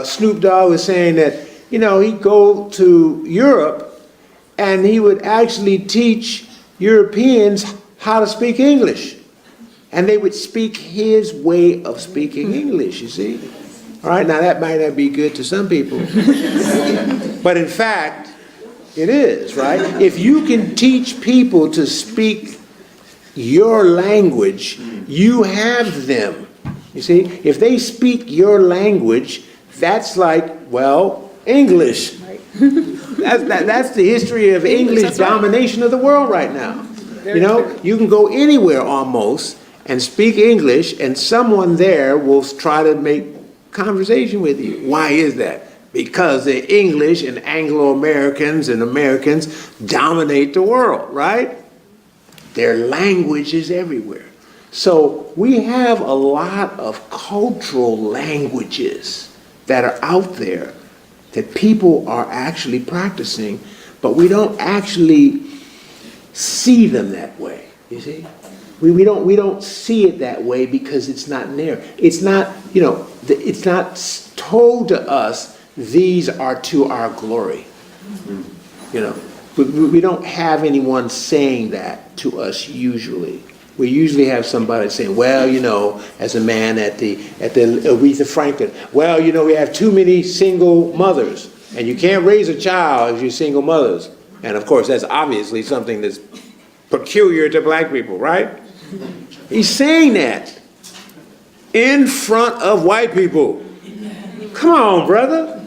Snoop Dogg was saying that, you know, he'd go to Europe and he would actually teach Europeans how to speak English. And they would speak his way of speaking English, you see. All right, now that might not be good to some people. But in fact, it is, right? If you can teach people to speak your language, you have them. You see, if they speak your language, that's like, well, English. That's the history of English domination of the world right now. You know, you can go anywhere almost and speak English, and someone there will try to make conversation with you. Why is that? Because the English and Anglo-Americans and Americans dominate the world, right? Their language is everywhere. So we have a lot of cultural languages that are out there that people are actually practicing, but we don't actually see them that way, you see? We don't see it that way because it's not there. It's not, you know, it's not told to us, these are to our glory. You know, we don't have anyone saying that to us usually. We usually have somebody saying, well, you know, as a man at the Aretha Franklin, well, you know, we have too many single mothers, and you can't raise a child if you're single mothers. And of course, that's obviously something that's peculiar to black people, right? He's saying that in front of white people. Come on, brother.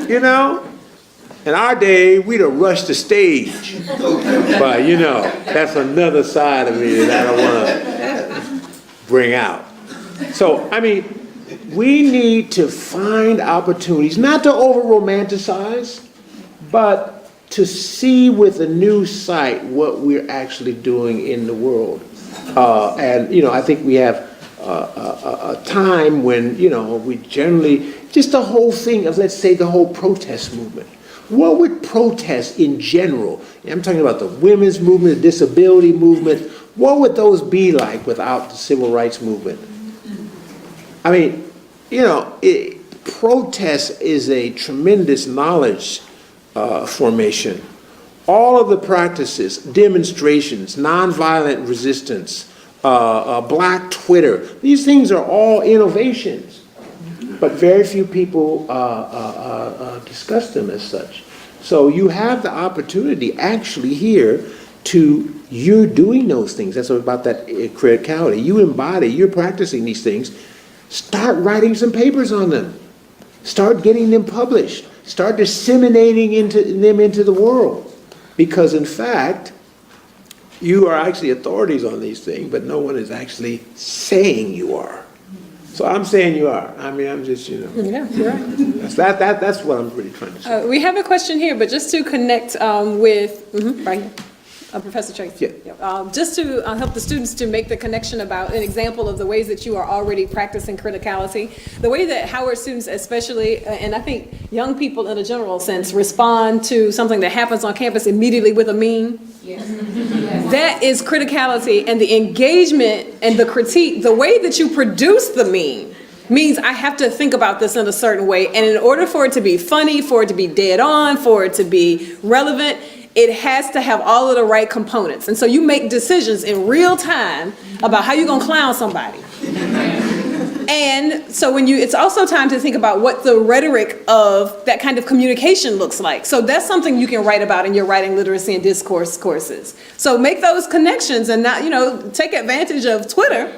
You know? In our day, we'd have rushed the stage. But, you know, that's another side of me that I don't want to bring out. So, I mean, we need to find opportunities, not to over-romanticize, but to see with a new sight what we're actually doing in the world. And, you know, I think we have a time when, you know, we generally, just the whole thing of, let's say, the whole protest movement. What would protests in general, I'm talking about the women's movement, the disability movement, what would those be like without the civil rights movement? I mean, you know, protest is a tremendous knowledge formation. All of the practices, demonstrations, nonviolent resistance, Black Twitter, these things are all innovations, but very few people discuss them as such. So you have the opportunity actually here to, you're doing those things. That's about that criticality. You embody, you're practicing these things. Start writing some papers on them. Start getting them published. Start disseminating them into the world. Because in fact, you are actually authorities on these things, but no one is actually saying you are. So I'm saying you are. I mean, I'm just, you know. Yeah, you're right. That's what I'm really trying to say. We have a question here, but just to connect with, right here. Professor Tracy. Yeah. Just to help the students to make the connection about an example of the ways that you are already practicing criticality, the way that Howard students especially, and I think young people in a general sense, respond to something that happens on campus immediately with a meme. Yes. That is criticality, and the engagement and the critique, the way that you produce the meme means I have to think about this in a certain way, and in order for it to be funny, for it to be dead on, for it to be relevant, it has to have all of the right components. And so you make decisions in real time about how you're gonna clown somebody. And so it's also time to think about what the rhetoric of that kind of communication looks like. So that's something you can write about in your writing literacy and discourse courses. So make those connections and not, take advantage of Twitter,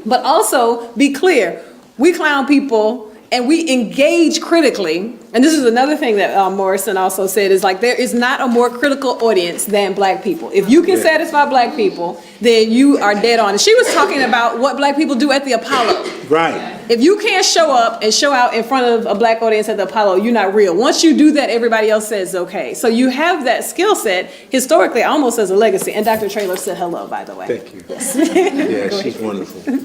but also be clear. We clown people and we engage critically. And this is another thing that Morrison also said is like, there is not a more critical audience than Black people. If you can satisfy Black people, then you are dead on. And she was talking about what Black people do at the Apollo. Right. If you can't show up and show out in front of a Black audience at the Apollo, you're not real. Once you do that, everybody else says okay. So you have that skill set historically almost as a legacy. And Dr. Traylor said hello, by the way. Thank you. Yes. Yeah, she's wonderful.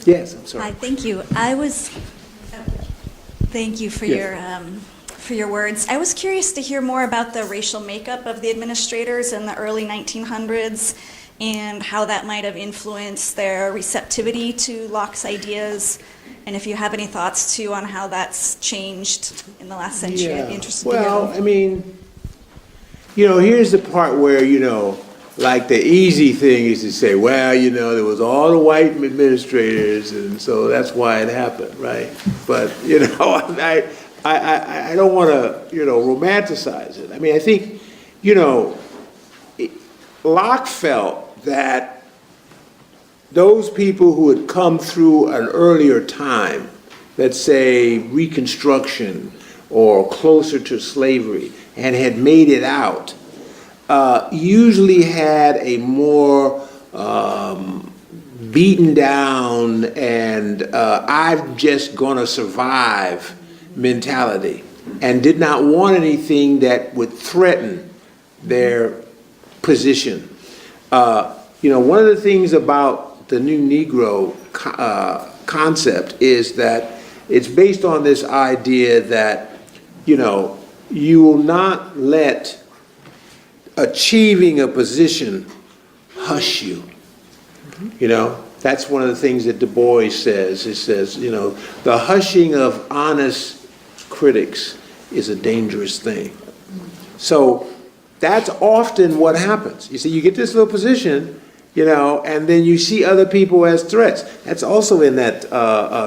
Yes, I'm sorry. Hi, thank you. Thank you for your words. I was curious to hear more about the racial makeup of the administrators in the early 1900s and how that might have influenced their receptivity to Locke's ideas, and if you have any thoughts too on how that's changed in the last century. I'd be interested to hear. Well, I mean, here's the part where, like the easy thing is to say, well, there was all the white administrators, and so that's why it happened, right? But, I don't want to, romanticize it. I mean, I think, Locke felt that those people who had come through an earlier time, let's say Reconstruction or closer to slavery, and had made it out, usually had a more beaten down and I'm just gonna survive mentality, and did not want anything that would threaten their position. One of the things about the new Negro concept is that it's based on this idea that, you will not let achieving a position hush you. That's one of the things that Du Bois says. It says, the hushing of honest critics is a dangerous thing. So that's often what happens. You see, you get this little position, and then you see other people as threats. That's also in that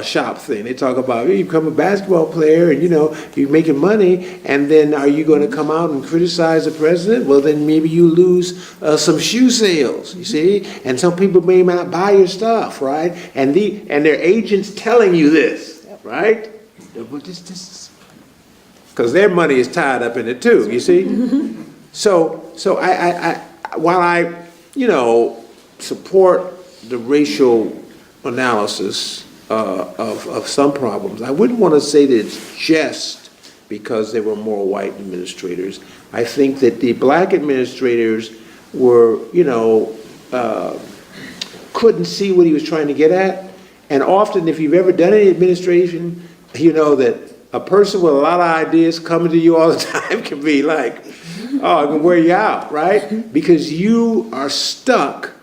shop thing. They talk about, you become a basketball player and, you're making money, and then are you going to come out and criticize the president? Well, then maybe you lose some shoe sales, you see? And some people may not buy your stuff, right? And their agents telling you this, right? Because their money is tied up in it too, you see? So I while I, support the racial analysis of some problems, I wouldn't want to say that it's just because there were more white administrators. I think that the Black administrators were, couldn't see what he was trying to get at. And often, if you've ever done any administration, you know that a person with a lot of ideas coming to you all the time can be like, oh, it can wear you out, right? Because you are stuck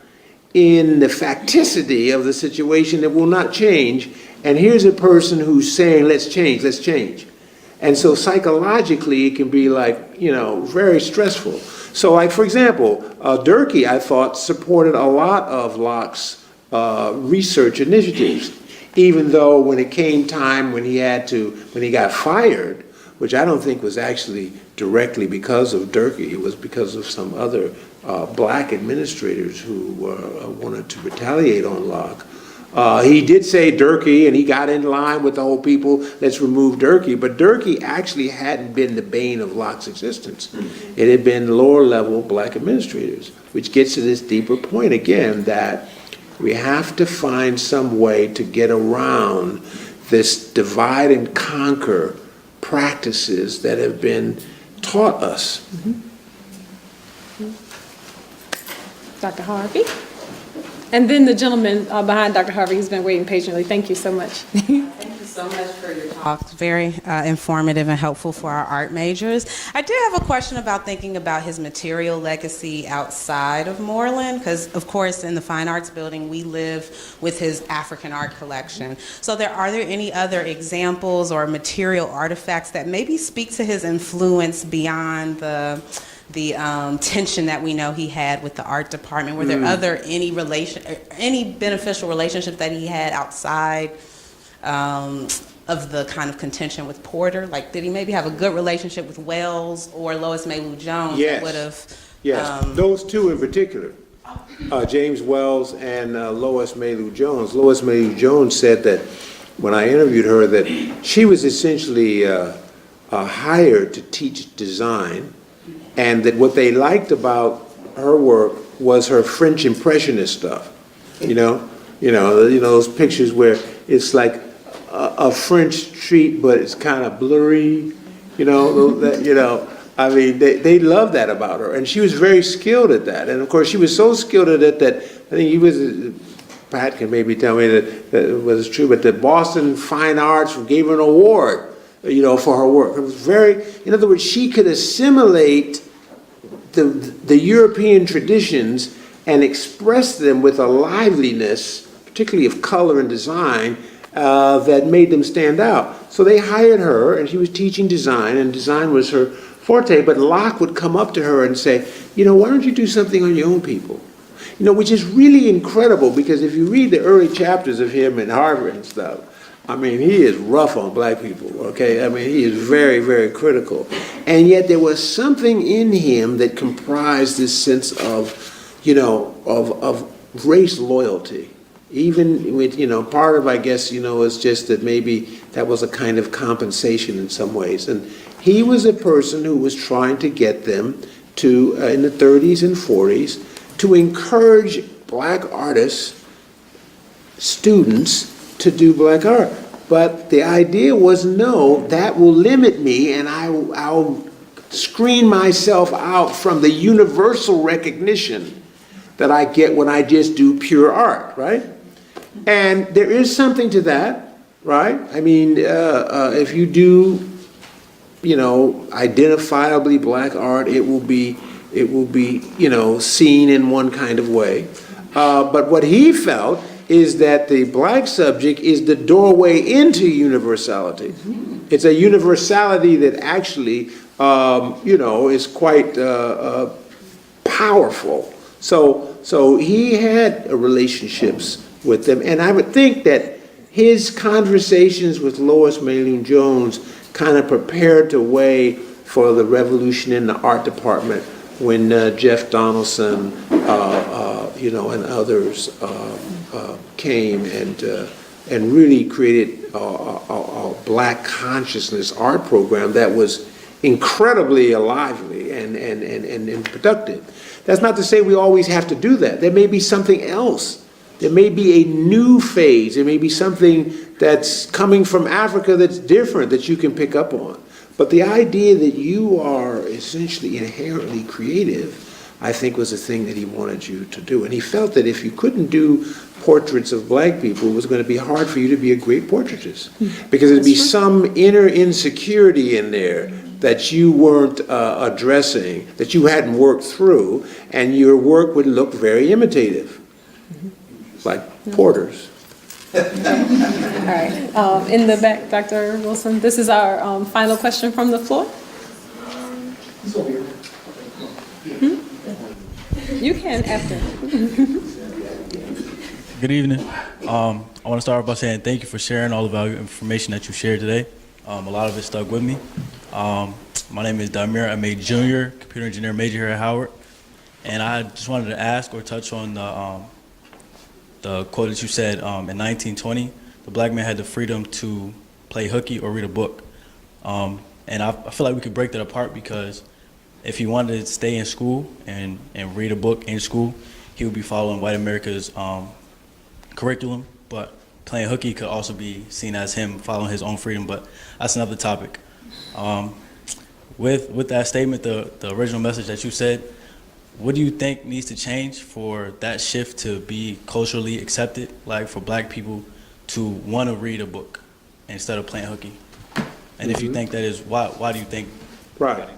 in the facticity of the situation that will not change. And here's a person who's saying, let's change, let's change. And so psychologically, it can be like, very stressful. So like, for example, Durkee, I thought, supported a lot of Locke's research initiatives, even though when it came time when he got fired, which I don't think was actually directly because of Durkee, it was because of some other Black administrators who wanted to retaliate on Locke. He did say Durkee, and he got in line with the whole people, let's remove Durkee, but Durkee actually hadn't been the bane of Locke's existence. It had been lower level Black administrators, which gets to this deeper point again, that we have to find some way to get around this divide and conquer practices that have been taught us. Dr. Harvey. And then the gentleman behind Dr. Harvey who's been waiting patiently. Thank you so much. Thank you so much for your talk. It's very informative and helpful for our art majors. I do have a question about thinking about his material legacy outside of Moorland, because of course in the Fine Arts Building we live with his African art collection. So are there any other examples or material artifacts that maybe speak to his influence beyond the tension that we know he had with the art department? Were there any beneficial relationships that he had outside of the kind of contention with Porter? Like, did he maybe have a good relationship with Wells or Lois Mailou Jones? Yes. That would have. Yes, those two in particular, James Wells and Lois Mailou Jones. Lois Mailou Jones said that when I interviewed her that she was essentially hired to teach design, and that what they liked about her work was her French Impressionist stuff. You know those pictures where it's like a French street, but it's kind of blurry. I mean, they loved that about her, and she was very skilled at that. And of course, she was so skilled at it that I think he was. Pat can maybe tell me that it was true, but the Boston Fine Arts gave her an award, for her work. It was very, in other words, she could assimilate the European traditions and express them with a liveliness, particularly of color and design, that made them stand out. So they hired her, and she was teaching design, and design was her forte, but Locke would come up to her and say, why don't you do something on your own people? Which is really incredible, because if you read the early chapters of him in Harvard and stuff, I mean, he is rough on black people, okay? I mean, he is very, very critical. And yet there was something in him that comprised this sense of, of race loyalty. Even with, part of, I guess, is just that maybe that was a kind of compensation in some ways. And he was a person who was trying to get them to, in the 30s and 40s, to encourage black artists, students, to do black art. But the idea was, no, that will limit me, and I'll screen myself out from the universal recognition that I get when I just do pure art, right? And there is something to that, right? I mean, if you do, identifiably black art, it will be, seen in one kind of way. But what he felt is that the black subject is the doorway into universality. It's a universality that actually, is quite powerful. So he had relationships with them, and I would think that his conversations with Lois Mailou Jones kind of prepared the way for the revolution in the art department when Jeff Donaldson, and others came and really created a black consciousness art program that was incredibly lively and productive. That's not to say we always have to do that. There may be something else. There may be a new phase. There may be something that's coming from Africa that's different that you can pick up on. But the idea that you are essentially inherently creative, I think, was a thing that he wanted you to do. And he felt that if you couldn't do portraits of black people, it was going to be hard for you to be a great portraitist. Because there'd be some inner insecurity in there that you weren't addressing, that you hadn't worked through, and your work would look very imitative, like Porter's. All right. In the back, Dr. Wilson, this is our final question from the floor. You can after. Good evening. I want to start off by saying thank you for sharing all the valuable information that you shared today. A lot of it stuck with me. My name is Damir. I'm a junior computer engineer major here at Howard. And I just wanted to ask or touch on the quote that you said, in 1920, the black man had the freedom to play hooky or read a book. And I feel like we could break that apart, because if he wanted to stay in school and read a book in school, he would be following white America's curriculum. But playing hooky could also be seen as him following his own freedom, but that's another topic. With that statement, the original message that you said, what do you think needs to change for that shift to be culturally accepted, like for black people to want to read a book instead of playing hooky? And if you think that is, why do you think? Right.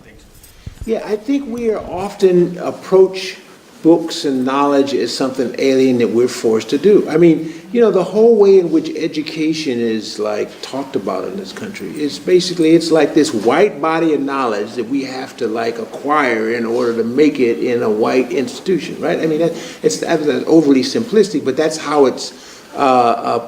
Yeah, I think we are often approach books and knowledge as something alien that we're forced to do. I mean, the whole way in which education is like talked about in this country is basically, it's like this white body of knowledge that we have to like acquire in order to make it in a white institution, right? I mean, that's overly simplistic, but that's how it's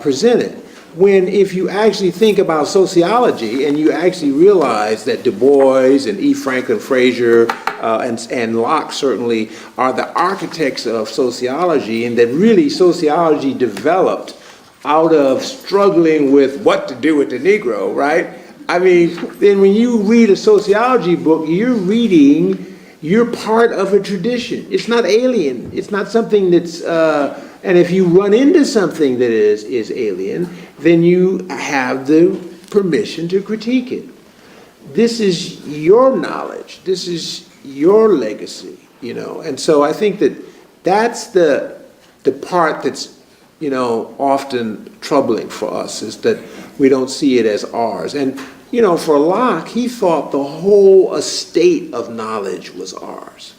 presented. when if you actually think about sociology and you actually realize that Du Bois and E. Franklin Fraser and Locke certainly are the architects of sociology, and that really sociology developed out of struggling with what to do with the Negro, right? I mean, then when you read a sociology book, you're part of a tradition. It's not alien. It's not something that's, and if you run into something that is alien, then you have the permission to critique it. This is your knowledge. This is your legacy, you know. And so I think that that's the part that's, you know, often troubling for us, is that we don't see it as ours. And, you know, for Locke, he thought the whole estate of knowledge was ours.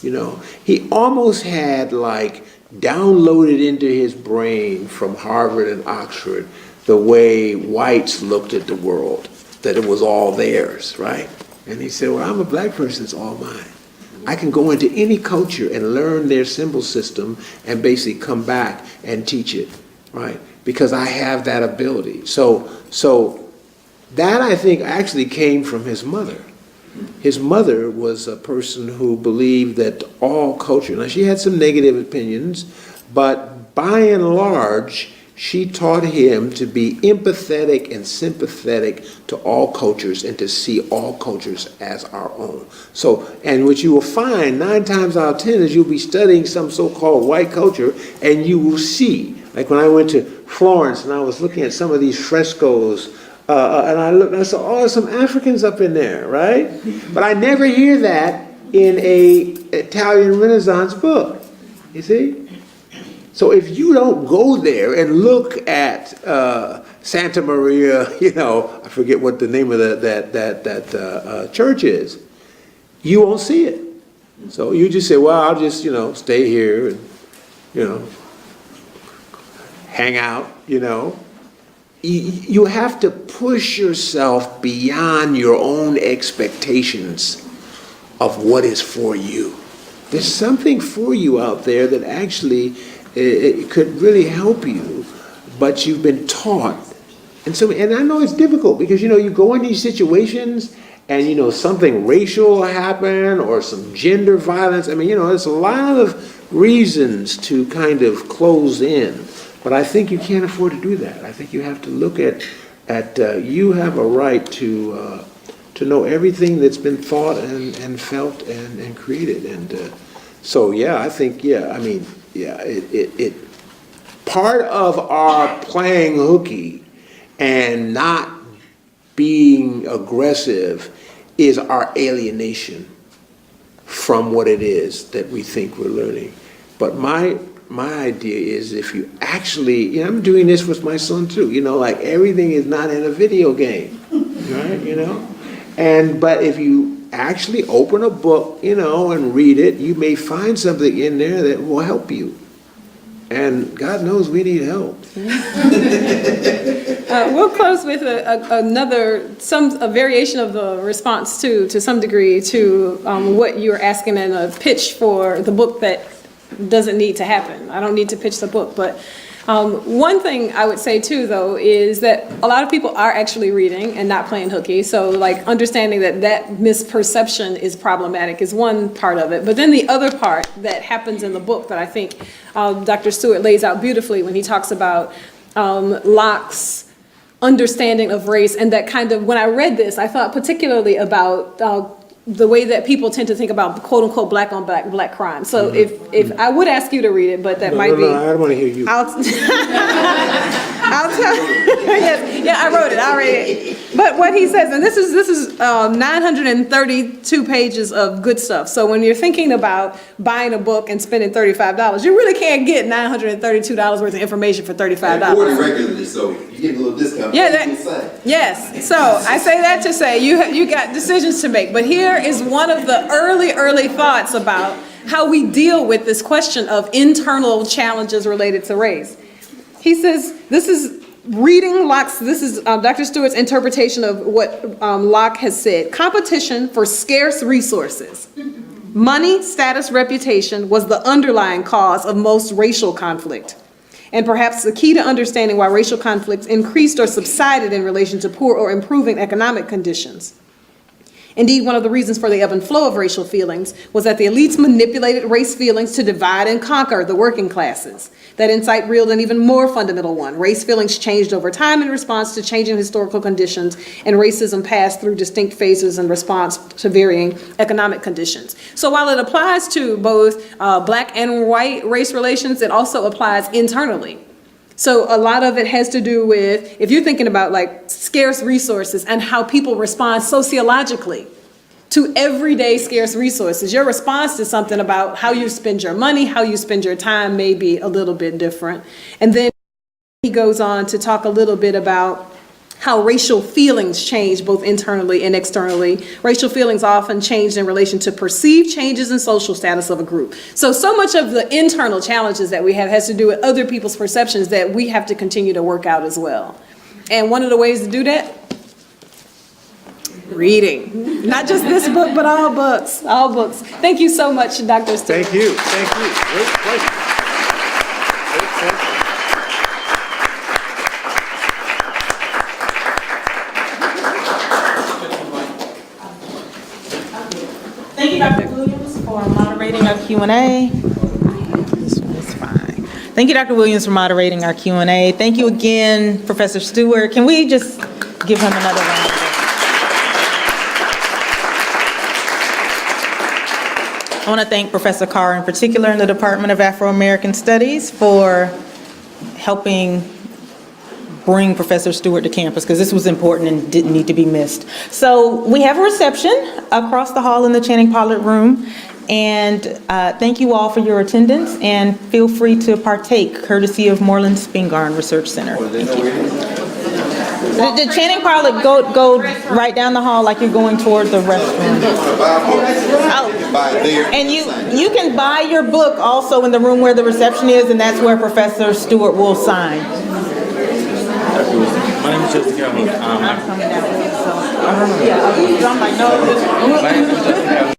You know, he almost had like downloaded into his brain from Harvard and Oxford the way whites looked at the world, that it was all theirs, right? And he said, well, I'm a black person, it's all mine. I can go into any culture and learn their symbol system and basically come back and teach it, right? Because I have that ability. So that, I think, actually came from his mother. His mother was a person who believed that all culture, now she had some negative opinions, but by and large, she taught him to be empathetic and sympathetic to all cultures and to see all cultures as our own. So, and what you will find 9 times out of 10 is you'll be studying some so-called white culture and you will see, like when I went to Florence and I was looking at some of these frescoes, and I looked and I saw, oh, there's some Africans up in there, right? But I never hear that in an Italian Renaissance book, you see? So if you don't go there and look at Santa Maria, you know, I forget what the name of that church is, you won't see it. So you just say, well, I'll just, you know, stay here and, you know, hang out, you know. You have to push yourself beyond your own expectations of what is for you. There's something for you out there that actually it could really help you, but you've been taught. And I know it's difficult because, you know, you go in these situations and, you know, something racial will happen or some gender violence. I mean, you know, there's a lot of reasons to kind of close in. But I think you can't afford to do that. I think you have to look at you have a right to know everything that's been thought and felt and created. And so, yeah, I think, yeah, I mean, yeah, it part of our playing hooky and not being aggressive is our alienation from what it is that we think we're learning. But my idea is if you actually, you know, I'm doing this with my son too, you know, like everything is not in a video game, right, you know? But if you actually open a book, you know, and read it, you may find something in there that will help you. And God knows we need help. We'll close with a variation of the response to some degree to what you're asking in a pitch for the book that doesn't need to happen. I don't need to pitch the book, but one thing I would say too, though, is that a lot of people are actually reading and not playing hooky. So, like, understanding that misperception is problematic is one part of it. But then the other part that happens in the book that I think Dr. Stewart lays out beautifully when he talks about Locke's understanding of race, and that kind of, when I read this, I thought particularly about the way that people tend to think about quote unquote black on black crime. So if I would ask you to read it, but that might be. No, I don't want to hear you. I'll tell yes, yeah, I wrote it, I read it. But what he says, and this is 932 pages of good stuff. So when you're thinking about buying a book and spending $35, you really can't get $932 worth of information for $35. I order regularly, so you get a little discount. Yeah, yes. So I say that to say you got decisions to make. But here is one of the early thoughts about how we deal with this question of internal challenges related to race. He says, this is reading Locke's, this is Dr. Stewart's interpretation of what Locke has said. Competition for scarce resources. Money, status, reputation was the underlying cause of most racial conflict. and perhaps the key to understanding why racial conflicts increased or subsided in relation to poor or improving economic conditions. Indeed, one of the reasons for the ebb and flow of racial feelings was that the elites manipulated race feelings to divide and conquer the working classes. That insight revealed an even more fundamental one. Race feelings changed over time in response to changing historical conditions, and racism passed through distinct phases in response to varying economic conditions. So while it applies to both black and white race relations, it also applies internally. So a lot of it has to do with, if you're thinking about like scarce resources and how people respond sociologically to everyday scarce resources, your response to something about how you spend your money, how you spend your time may be a little bit different. And then he goes on to talk a little bit about how racial feelings change both internally and externally. Racial feelings often change in relation to perceived changes in social status of a group. So much of the internal challenges that we have has to do with other people's perceptions that we have to continue to work out as well. And one of the ways to do that, reading. Not just this book, but all books, all books. Thank you so much, Dr. Stewart. Thank you. Great pleasure. Great pleasure. Thank you, Dr. Williams, for moderating our Q&A. This one is fine. Thank you, Dr. Williams, for moderating our Q&A. Thank you again, Professor Stewart. Can we just give him another round of applause? I want to thank Professor Carr in particular in the Department of Afro-American Studies for helping bring Professor Stewart to campus, because this was important and didn't need to be missed. So we have a reception across the hall in the Channing Pollard Room, and thank you all for your attendance, and feel free to partake, courtesy of Moorland-Spingarn Research Center. Thank you. The Channing Pollard, go right down the hall like you're going toward the restroom. Oh. And you can buy your book also in the room where the reception is, and that's where Professor Stewart will sign. My name is Justin Cameron. I'm coming down. So, yeah, I'm like, no.